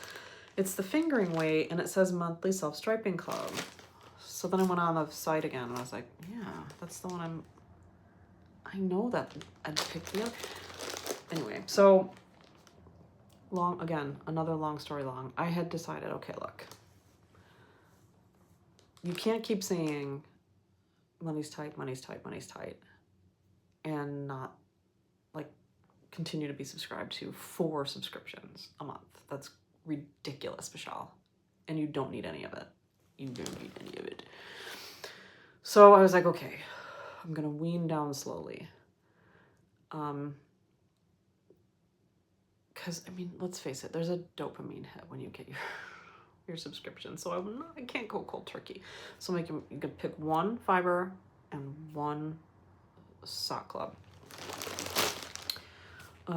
A: it's the fingering weight and it says monthly self-striping club. So then I went on the site again and I was like, yeah, that's the one I know that I'd pick the other. Anyway, so another long story long. I had decided, okay, look, you can't keep saying money's tight, money's tight, money's tight, and not like continue to be subscribed to 4 subscriptions a month. That's ridiculous, Michelle. And you don't need any of it. You don't need any of it. So I was like, okay, I'm gonna wean down slowly. Because I mean, let's face it, there's a dopamine hit when you get your subscription. So I can't go cold turkey. So you can pick one fiber and one sock club.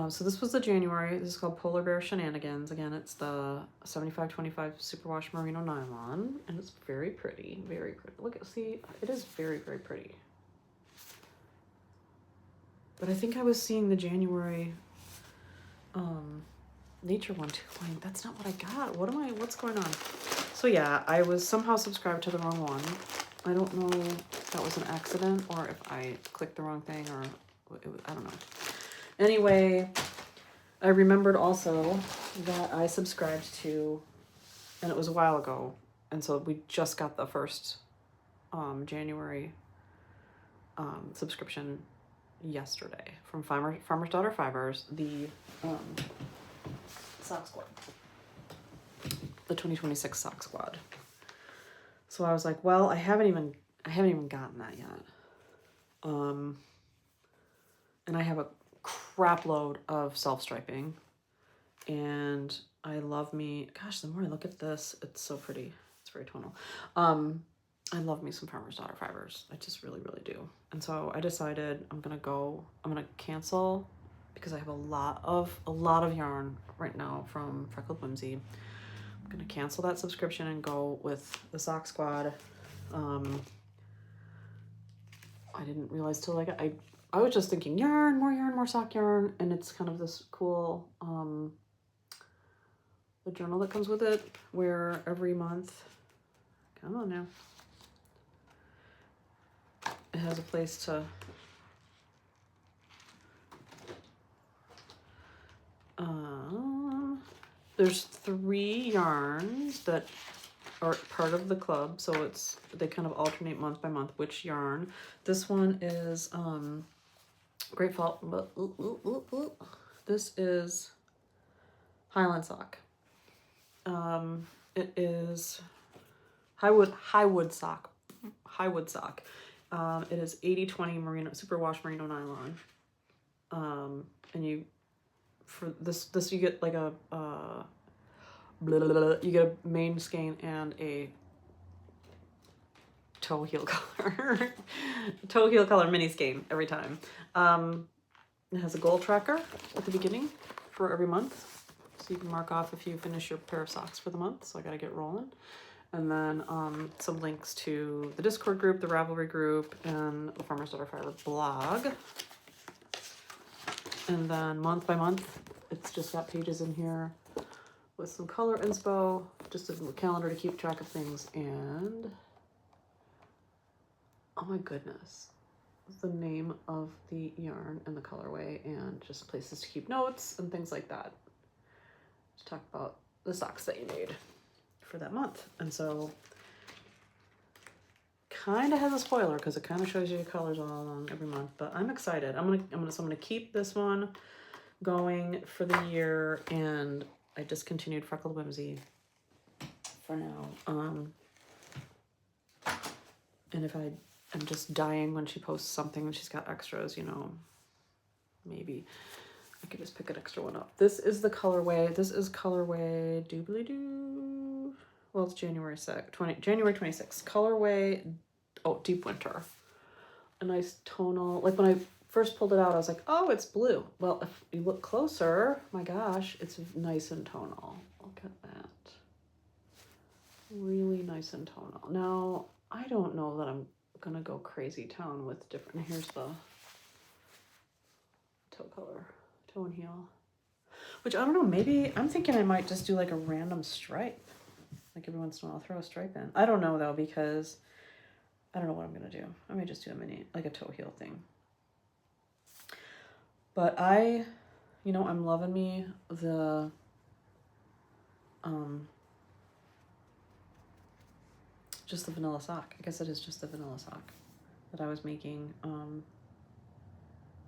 A: So this was the January. This is called Polar Bear Shenanigans. Again, it's the 75/25 Superwash Merino Nylon, and it's very pretty, very pretty. Look, see, it is very, very pretty. But I think I was seeing the January nature one too. Like, that's not what I got. What's going on? So yeah, I was somehow subscribed to the wrong one. I don't know if that was an accident or if I clicked the wrong thing or I don't know. Anyway, I remembered also that I subscribed to, and it was a while ago, and so we just got the first January subscription yesterday from Farmer's Daughter Fibers, the Sock Squad, the 2026 Sock Squad. So I was like, well, I haven't even gotten that yet, and I have a crap load of self-striping, and I love me, gosh, the more I look at this, it's so pretty. It's very tonal. I love me some Farmer's Daughter Fibers. I just really, really do. And so I decided I'm gonna cancel because I have a lot of yarn right now from Freckled Whimsy, I'm gonna cancel that subscription and go with the Sock Squad. I didn't realize till like I was just thinking yarn, more sock yarn, and it's kind of this cool the journal that comes with it, where every month, come on now, it has a place to there's 3 yarns that are part of the club, so they kind of alternate month by month which yarn. This one is Great Fall, but this is Highland Sock. It is Highwood sock. It is 80/20 merino superwash merino nylon. And you for this you get like a you get a main skein and a toe heel color mini skein every time. It has a goal tracker at the beginning for every month, so you can mark off if you finish your pair of socks for the month. So I gotta get rolling. And then some links to the Discord group, the Ravelry group, and the Farmer's Daughter Fiber blog. And then month by month, it's just got pages in here with some color inspo, just a calendar to keep track of things, and oh my goodness, the name of the yarn and the colorway, and just places to keep notes and things like that. To talk about the socks that you made for that month. And so kind of has a spoiler because it kind of shows you the colors all along every month, but I'm excited. I'm gonna keep this one going for the year, and I discontinued Freckled Whimsy for now. And if I'm just dying when she posts something and she's got extras, you know, maybe I could just pick an extra one up. This is the colorway. This is colorway doobly-doo. Well, it's January 26th. Colorway, Deep Winter. A nice tonal. Like when I first pulled it out, I was like, oh, it's blue. Well, if you look closer, my gosh, it's nice and tonal. Look at that. Really nice and tonal. Now, I don't know that I'm gonna go crazy town with different. Here's the toe color, toe and heel. Which I don't know, maybe I'm thinking I might just do like a random stripe. Like every once in a while, I'll throw a stripe in. I don't know though, because I don't know what I'm gonna do. I may just do a mini, like a toe heel thing. But I'm loving me the just the vanilla sock. I guess it is just the vanilla sock that I was making.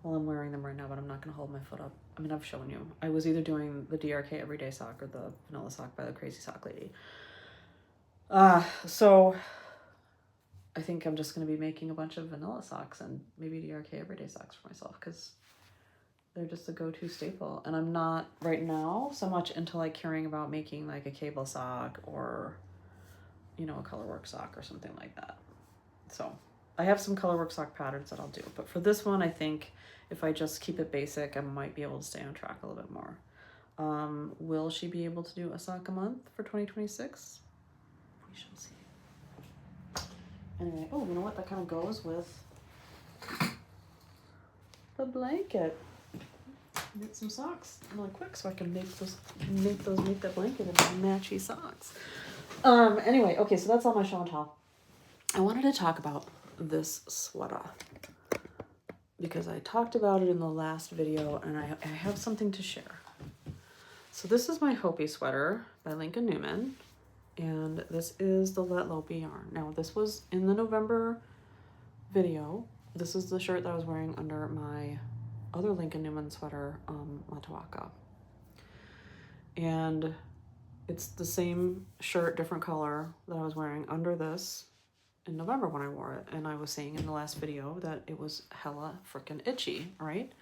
A: Well, I'm wearing them right now, but I'm not gonna hold my foot up. I mean, I've shown you. I was either doing the DRK Everyday Sock or the vanilla sock by the Crazy Sock Lady. So I think I'm just gonna be making a bunch of vanilla socks and maybe DRK Everyday socks for myself, because they're just a go-to staple. And I'm not right now so much into like caring about making like a cable sock or, you know, a colorwork sock or something like that. So I have some colorwork sock patterns that I'll do, but for this one, I think if I just keep it basic, I might be able to stay on track a little bit more. Will she be able to do a sock a month for 2026? We shall see. Anyway, oh, you know what? That kind of goes with the blanket. Get some socks really quick so I can make that blanket into matchy socks. Anyway, okay, so that's all my show and tell. I wanted to talk about this sweater because I talked about it in the last video, and I have something to share. So this is my Hopi sweater by Lincoln Newman, and this is the Let Lopi yarn. Now this was in the November video. This is the shirt that I was wearing under my other Lincoln Newman sweater, Matawaka. And it's the same shirt, different color, that I was wearing under this in November when I wore it. And I was saying in the last video that it was hella freaking itchy, right?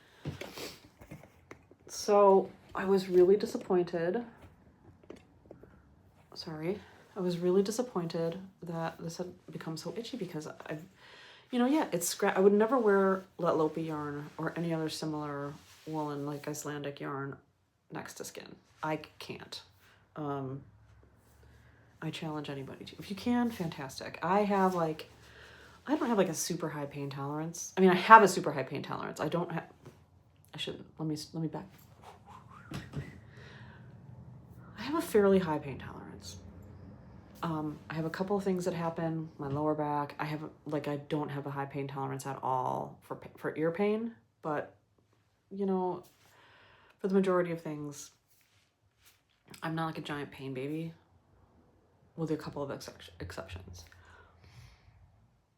A: So I was really disappointed. I was really disappointed that this had become so itchy, because I would never wear Let Lopi yarn or any other similar woolen like Icelandic yarn next to skin. I can't. I challenge anybody to. If you can, fantastic. I don't have like a super high pain tolerance. I mean, I have a super high pain tolerance. I shouldn't. Let me back. I have a fairly high pain tolerance. I have a couple of things that happen. My lower back. I don't have a high pain tolerance at all for ear pain, but you know, for the majority of things, I'm not like a giant pain baby, with a couple of exceptions.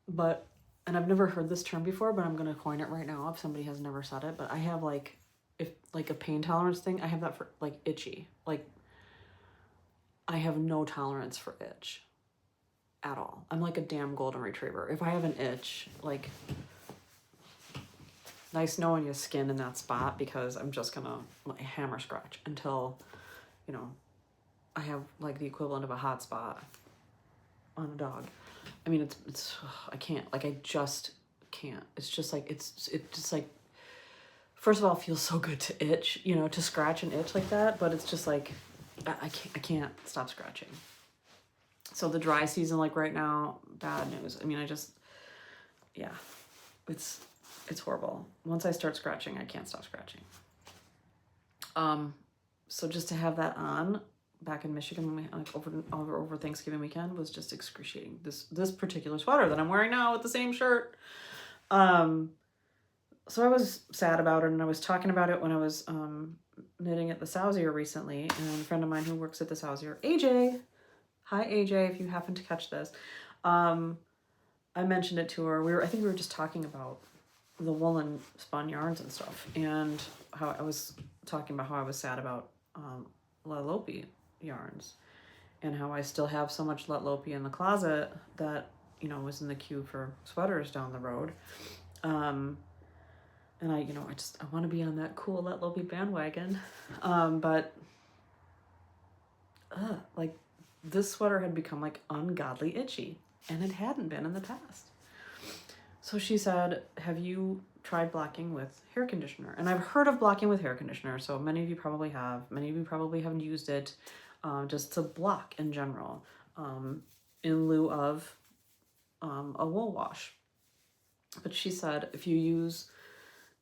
A: But, and I've never heard this term before, but I'm gonna coin it right now if somebody has never said it. But I have like, if like a pain tolerance thing, I have that for like itchy. Like, I have no tolerance for itch at all. I'm like a damn golden retriever. If I have an itch, like, nice knowing you skin in that spot, because I'm just gonna like hammer scratch until, you know, I have like the equivalent of a hot spot on a dog. I mean, it's I can't, like, I just can't. It's just like, it's just like, first of all, it feels so good to itch, you know, to scratch and itch like that, but it's just like, I can't stop scratching. So the dry season, like right now, bad news. I mean, yeah, it's horrible. Once I start scratching, I can't stop scratching. So just to have that on back in Michigan, when we like over Thanksgiving weekend, was just excruciating. This particular sweater that I'm wearing now with the same shirt. So I was sad about it, and I was talking about it when I was knitting at the Sausier recently, and a friend of mine who works at the Sausier, AJ, hi AJ, if you happen to catch this, I mentioned it to her. I think we were just talking about the woolen spun yarns and stuff, and how I was talking about how I was sad about Letlopi yarns, and how I still have so much Letlopi in the closet that, you know, was in the queue for sweaters down the road. And I want to be on that cool Letlopi bandwagon. But like, this sweater had become like ungodly itchy, and it hadn't been in the past. So she said, have you tried blocking with hair conditioner? And I've heard of blocking with hair conditioner, so many of you probably have. Many of you probably haven't used it just to block in general, in lieu of a wool wash. But she said, if you use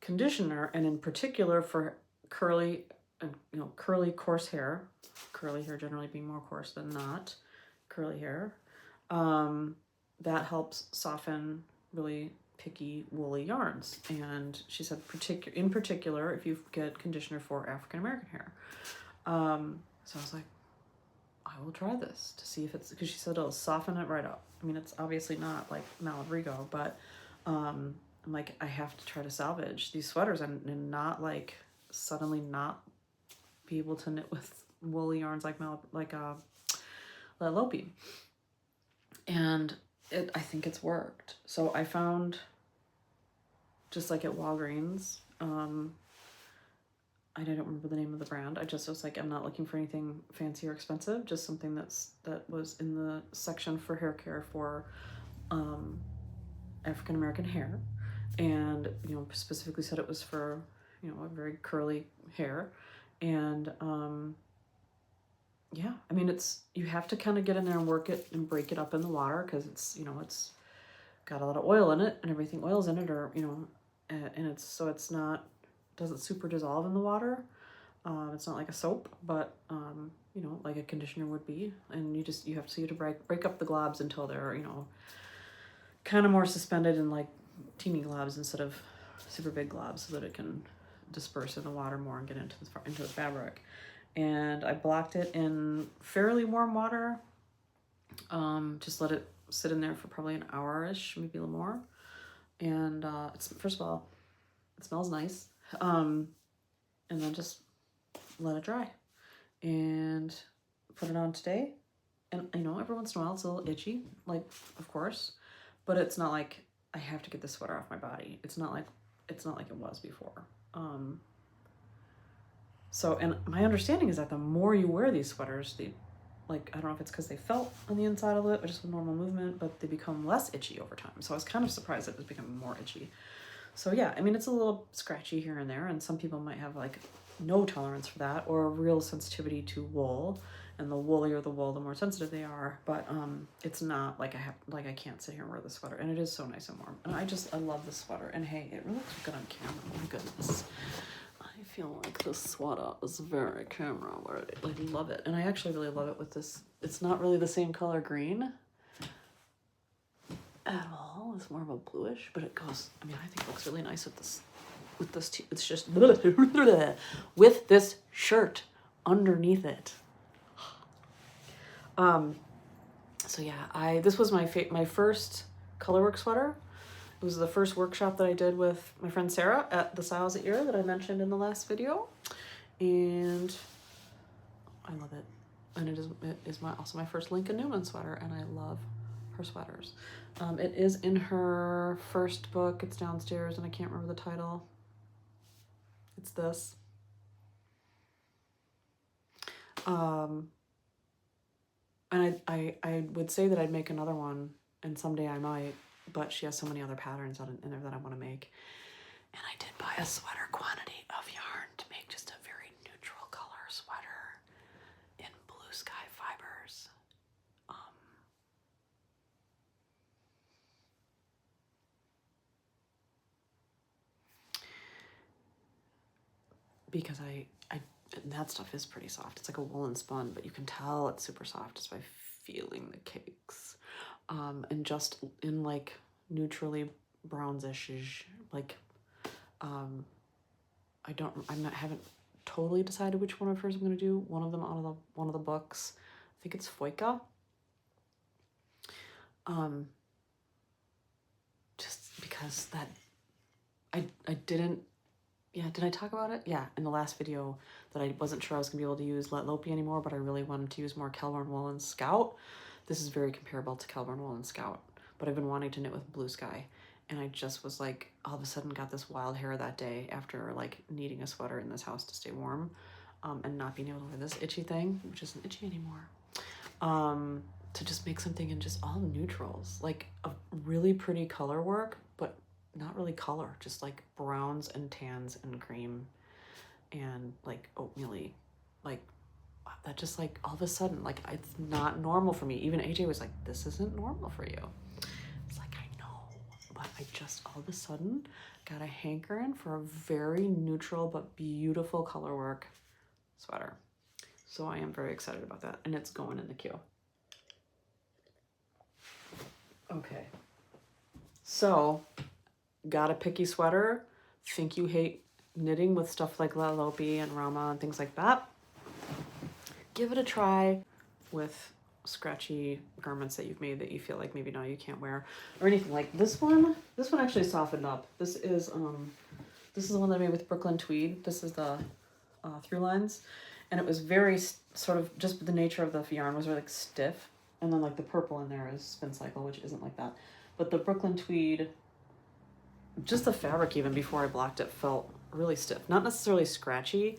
A: conditioner, and in particular for curly, coarse hair, curly hair generally being more coarse than not curly hair, that helps soften really picky woolly yarns. And she said, in particular, if you get conditioner for African American hair. So I was like, I will try this to see if it's, because she said it'll soften it right up. I mean, it's obviously not like Malabrigo, but I'm like, I have to try to salvage these sweaters and not like suddenly not be able to knit with woolly yarns like Letlopi. And I think it's worked. So I found, just like at Walgreens, I don't remember the name of the brand. I just was like, I'm not looking for anything fancy or expensive, just something that was in the section for hair care for African American hair, and specifically said it was for a very curly hair. And yeah, I mean, you have to kind of get in there and work it and break it up in the water, because it's got a lot of oil in it, and everything oils in it, or and it's not, doesn't super dissolve in the water. It's not like a soap, but like a conditioner would be. And you have to break up the globs until they're kind of more suspended in like teeny globs instead of super big globs, so that it can disperse in the water more and get into the fabric. And I blocked it in fairly warm water. Just let it sit in there for probably an hour-ish, maybe a little more. And first of all, it smells nice. And then just let it dry and put it on today. And every once in a while it's a little itchy, like, of course, but it's not like I have to get the sweater off my body. It's not like it was before. So, and my understanding is that the more you wear these sweaters, I don't know if it's because they felt on the inside of it or just with normal movement, but they become less itchy over time. So I was kind of surprised that it was becoming more itchy. So yeah, I mean, it's a little scratchy here and there, and some people might have like no tolerance for that or a real sensitivity to wool. and the woolier the wool, the more sensitive they are. But it's not like I can't sit here and wear the sweater, and it is so nice and warm. And I love the sweater. And hey, it really looks good on camera. Oh my goodness. I feel like this sweater is very camera worthy. Like, love it. And I actually really love it with this. It's not really the same color green at all. It's more of a bluish, but it goes, I mean, I think it looks really nice with this it's just with this shirt underneath it. So yeah, this was my first colorwork sweater. It was the first workshop that I did with my friend Sarah at the Styles at Ear that I mentioned in the last video. And I love it. And it is also my first Lincoln Newman sweater, and I love her sweaters. It is in her first book. It's downstairs, and I can't remember the title. It's this. And I would say that I'd make another one, and someday I might, but she has so many other patterns in there that I want to make. And I did buy a sweater quantity of yarn to make just a very neutral color sweater in blue sky fibers. Because and that stuff is pretty soft. It's like a woolen spun, but you can tell it's super soft just by feeling the cakes. And just in like neutrally bronzish, like, haven't totally decided which one of hers I'm going to do. One of them out of one of the books. I think it's Foika. Just because that, I didn't, yeah, did I talk about it? Yeah, in the last video that I wasn't sure I was going to be able to use Let Lopi anymore, but I really wanted to use more Kelburn Wool and Scout. This is very comparable to Kelburn Wool and Scout, but I've been wanting to knit with Blue Sky. And I just was like, all of a sudden got this wild hair that day after like needing a sweater in this house to stay warm, and not being able to wear this itchy thing, which isn't itchy anymore. To just make something in just all neutrals, like a really pretty color work, but not really color, just like browns and tans and cream and like oatmeal-y, like that just like all of a sudden, like it's not normal for me. Even AJ was like, this isn't normal for you. It's like, I know, but I just all of a sudden got a hankering for a very neutral but beautiful color work sweater. So I am very excited about that, and it's going in the queue. Okay, so got a picky sweater, think you hate knitting with stuff like La Lopi and Rama and things like that, give it a try with scratchy garments that you've made that you feel like maybe now you can't wear, or anything like this one. This one actually softened up. This is the one that I made with Brooklyn tweed. This is the through lines, and it was very sort of, just the nature of the yarn was really like stiff, and then like the purple in there is spin cycle, which isn't like that. But the Brooklyn tweed, just the fabric even before I blocked it felt really stiff, not necessarily scratchy,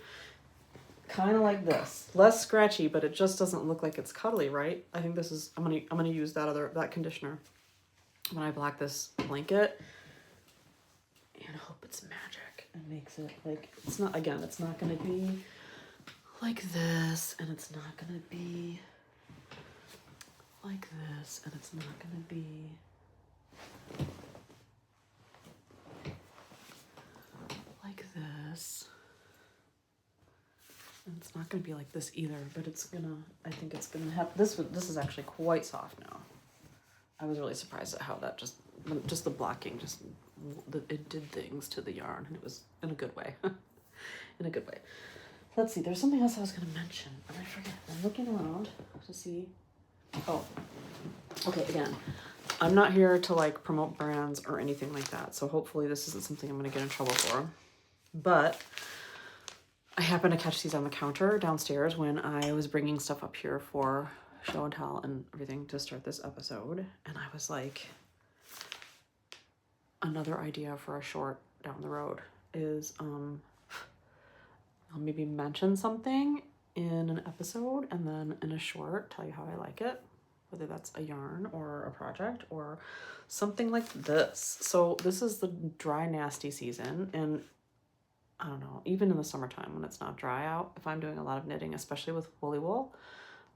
A: kind of like this, less scratchy, but it just doesn't look like it's cuddly, right? I think this is, I'm gonna use that conditioner when I black this blanket, and hope it's magic and makes it like, it's not, again, it's not gonna be like this, and it's not gonna be like this, and it's not gonna be like this, and it's not gonna be like this either, but it's gonna, I think it's gonna have, this is actually quite soft now. I was really surprised at how that just the blocking, it did things to the yarn, and it was in a good way. In a good way. Let's see, there's something else I was gonna mention, and I forget. I'm looking around to see. Oh, okay, again, I'm not here to like promote brands or anything like that, so hopefully this isn't something I'm gonna get in trouble for. But I happened to catch these on the counter downstairs when I was bringing stuff up here for show and tell and everything to start this episode. And I was like, another idea for a short down the road is I'll maybe mention something in an episode, and then in a short tell you how I like it, whether that's a yarn or a project or something like this. So this is the dry nasty season, and I don't know, even in the summertime when it's not dry out, if I'm doing a lot of knitting, especially with woolly wool,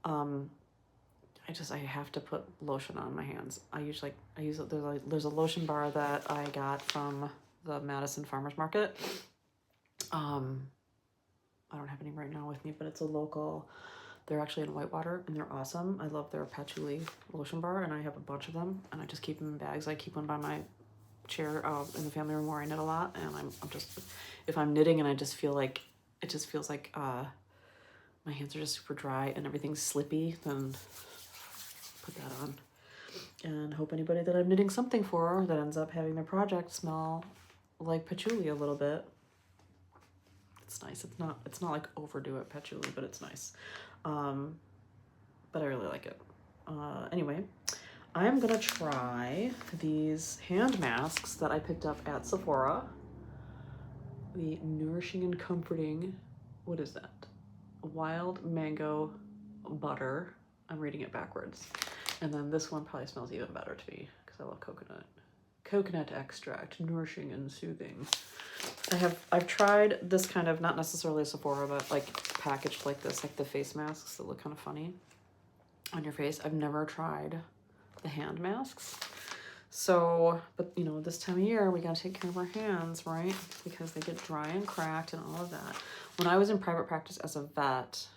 A: I have to put lotion on my hands. There's a lotion bar that I got from the Madison Farmers Market. I don't have any right now with me, but it's a local. They're actually in Whitewater, and they're awesome. I love their patchouli lotion bar, and I have a bunch of them, and I just keep them in bags. I keep one by my chair in the family room where I knit a lot, and I'm just, if I'm knitting and I just feel like, it just feels like my hands are just super dry and everything's slippy, then put that on. And hope anybody that I'm knitting something for that ends up having their project smell like patchouli a little bit. It's nice. It's not like overdo it patchouli, but it's nice. But I really like it. Anyway, I'm gonna try these hand masks that I picked up at Sephora. The Nourishing and Comforting, what is that? Wild Mango Butter. I'm reading it backwards. And then this one probably smells even better to me because I love coconut. Coconut extract, nourishing and soothing. I've tried this kind of, not necessarily Sephora, but like packaged like this, like the face masks that look kind of funny on your face. I've never tried the hand masks. So, but you know, this time of year, we gotta take care of our hands, right? Because they get dry and cracked and all of that. When I was in private practice as a vet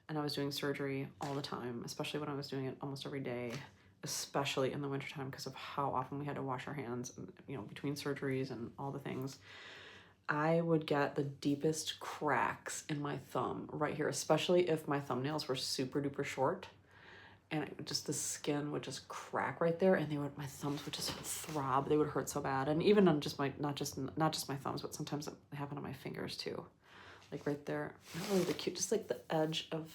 A: and I was doing surgery all the time, especially when I was doing it almost every day, especially in the wintertime because of how often we had to wash our hands, you know, between surgeries and all the things, I would get the deepest cracks in my thumb right here, especially if my thumbnails were super duper short, and the skin would just crack right there, and my thumbs would just throb. They would hurt so bad. And even on just my, not just my thumbs, but sometimes it happened on my fingers too. Like right there, not really the cute, just like the edge of,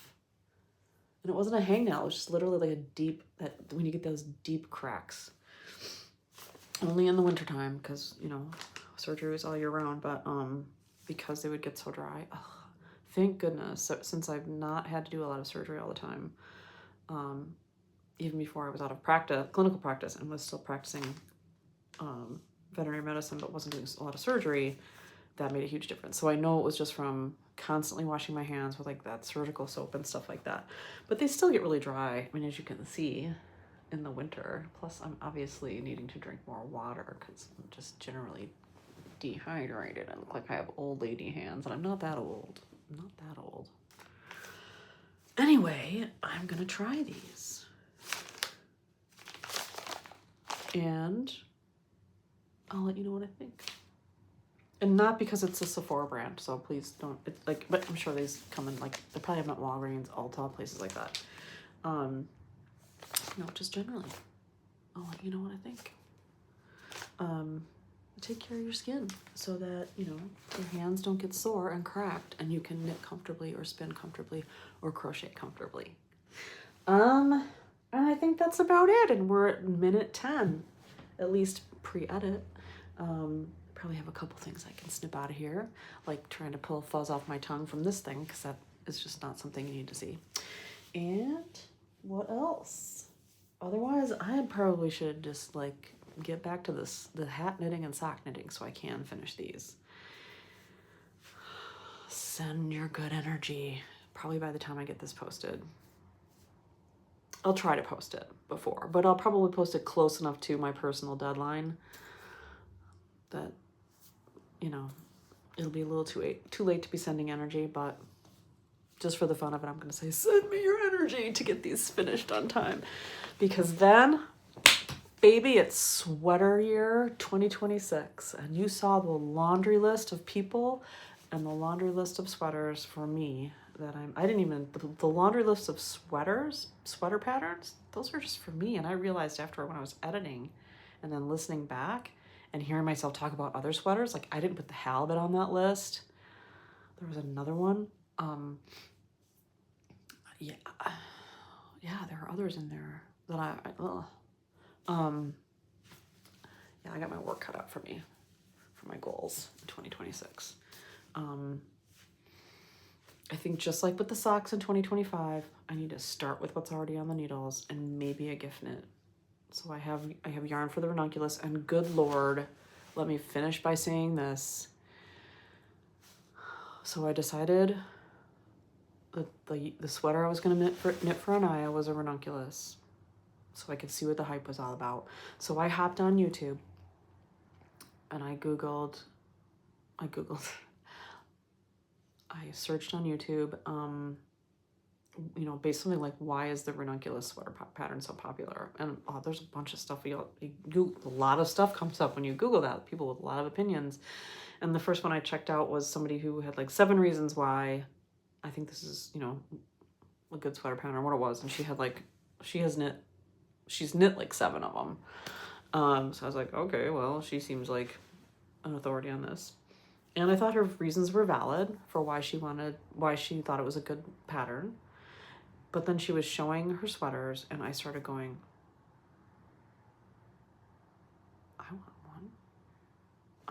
A: and it wasn't a hangnail, it was just literally like a deep, when you get those deep cracks. Only in the wintertime, because, you know, surgery was all year round, but because they would get so dry. Ugh, thank goodness. So, since I've not had to do a lot of surgery all the time, even before I was out of clinical practice, and was still practicing veterinary medicine, but wasn't doing a lot of surgery, that made a huge difference. So I know it was just from constantly washing my hands with like that surgical soap and stuff like that. But they still get really dry, I mean, as you can see, in the winter. Plus, I'm obviously needing to drink more water because I'm just generally dehydrated. I look like I have old lady hands, and I'm not that old. I'm not that old. Anyway, I'm gonna try these. And I'll let you know what I think. And not because it's a Sephora brand, so please don't, but I'm sure these come in, like, they probably have them at Walgreens, Ulta, places like that. No, just generally. I'll let you know what I think. Take care of your skin so that, you know, your hands don't get sore and cracked, and you can knit comfortably or spin comfortably or crochet comfortably. And I think that's about it. And we're at minute 10, at least pre-edit. Probably have a couple things I can snip out of here, like trying to pull fuzz off my tongue from this thing, because that is just not something you need to see. And what else? Otherwise, I probably should just like get back to the hat knitting and sock knitting so I can finish these. Send your good energy. Probably by the time I get this posted. I'll try to post it before, but I'll probably post it close enough to my personal deadline that, you know, it'll be a little too late to be sending energy, but just for the fun of it, I'm going to say, send me your energy to get these finished on time. Because then, baby, it's sweater year 2026. And you saw the laundry list of people and the laundry list of sweaters for me that the laundry list of sweater patterns, those are just for me. And I realized after, when I was editing and then listening back and hearing myself talk about other sweaters, like I didn't put the halibut on that list. There was another one. Yeah, there are others in there that I got my work cut out for me, for my goals in 2026. I think just like with the socks in 2025, I need to start with what's already on the needles and maybe a gift knit. So I have yarn for the ranunculus, and good Lord, let me finish by saying this. So I decided the sweater I was gonna knit for Anaya was a ranunculus, so I could see what the hype was all about. So I hopped on YouTube and I searched on YouTube, you know, basically like, why is the ranunculus sweater pattern so popular? And there's a bunch of stuff. A lot of stuff comes up when you Google that, people with a lot of opinions. And the first one I checked out was somebody who had like 7 reasons why I think this is, you know, a good sweater pattern or what it was. And she's knit like 7 of them. So I was like, okay, well, she seems like an authority on this. And I thought her reasons were valid for why she thought it was a good pattern. But then she was showing her sweaters and I started going, I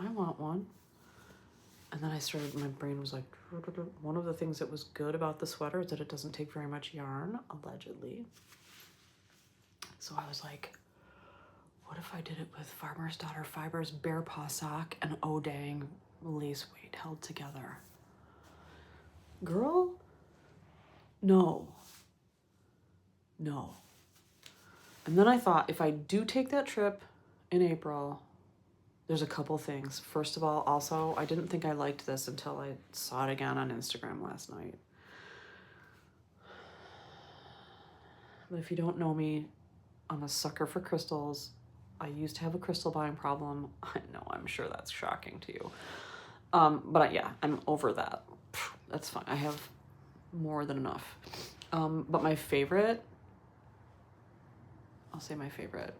A: want one. And then my brain was like, one of the things that was good about the sweater is that it doesn't take very much yarn, allegedly. So I was like, what if I did it with Farmer's Daughter Fibers Bear Paw Sock and Odang lace weight held together? Girl, no. And then I thought, if I do take that trip in April, there's a couple things. First of all, also, I didn't think I liked this until I saw it again on Instagram last night. But if you don't know me, I'm a sucker for crystals. I used to have a crystal buying problem. I know, I'm sure that's shocking to you. But yeah, I'm over that. That's fine. I have more than enough. But my favorite, I'll say my favorite,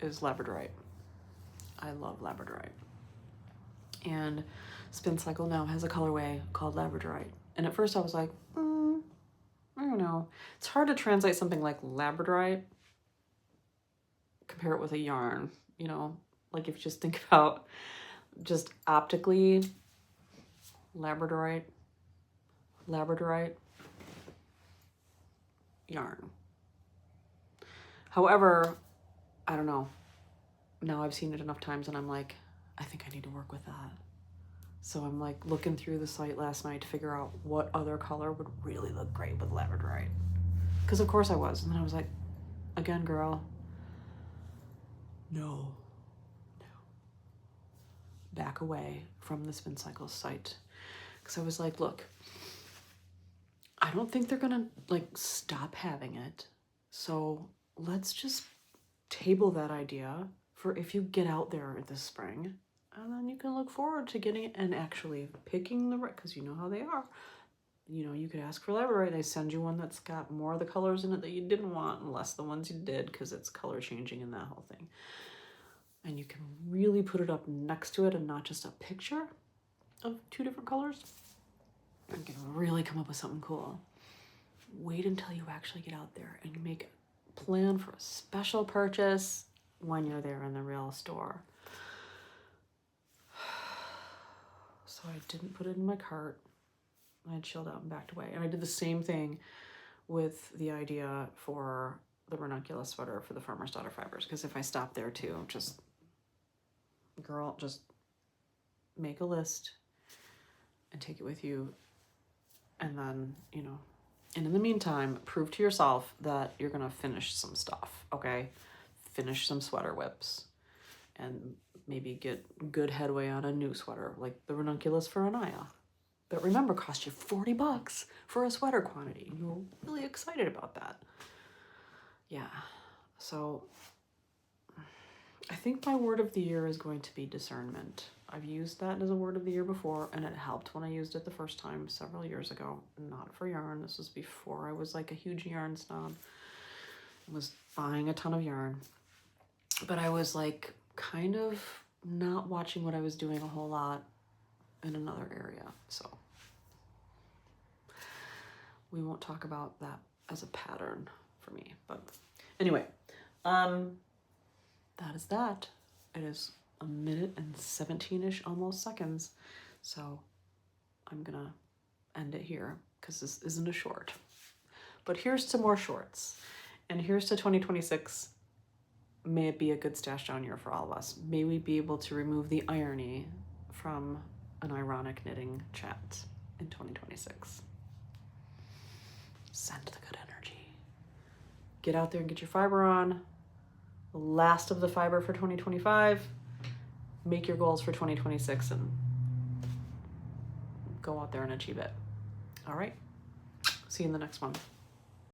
A: is labradorite. I love labradorite. And Spin Cycle now has a colorway called labradorite. And at first I was like, I don't know. It's hard to translate something like labradorite, compare it with a yarn, you know? Like if you just think about just optically, labradorite, yarn. However, I don't know. Now I've seen it enough times and I'm like, I think I need to work with that. So I'm like looking through the site last night to figure out what other color would really look great with labradorite. Because of course I was. And then I was like, again, girl, no. Back away from the Spin Cycle site. Because I was like, look, I don't think they're gonna like stop having it. So let's just table that idea for if you get out there this spring, and then you can look forward to getting it and actually picking the right, because you know how they are. You know, you could ask for labradorite, they send you one that's got more of the colors in it that you didn't want and less the ones you did, because it's color changing in that whole thing. And you can really put it up next to it and not just a picture of 2 different colors. You can really come up with something cool. Wait until you actually get out there and you make a plan for a special purchase when you're there in the real store. So I didn't put it in my cart. I chilled out and backed away. And I did the same thing with the idea for the ranunculus sweater for the Farmer's Daughter Fibers. Because if I stop there too, just make a list and take it with you. And then, you know, and in the meantime, prove to yourself that you're going to finish some stuff, okay? Finish some sweater whips and maybe get good headway on a new sweater, like the ranunculus for Anaya. But remember, cost you $40 for a sweater quantity. You were really excited about that. Yeah, so I think my word of the year is going to be discernment. I've used that as a word of the year before, and it helped when I used it the first time several years ago. Not for yarn. This was before I was like a huge yarn snob. I was buying a ton of yarn. But I was like kind of not watching what I was doing a whole lot in another area. So we won't talk about that as a pattern for me. But anyway, that is that. It is 1 minute and 17-ish almost seconds. So I'm gonna end it here because this isn't a short. But here's to more shorts. And here's to 2026. May it be a good stash down year for all of us. May we be able to remove the irony from an ironic knitting chat in 2026. Send the good energy. Get out there and get your fiber on. The last of the fiber for 2025. Make your goals for 2026 and go out there and achieve it. All right. See you in the next one.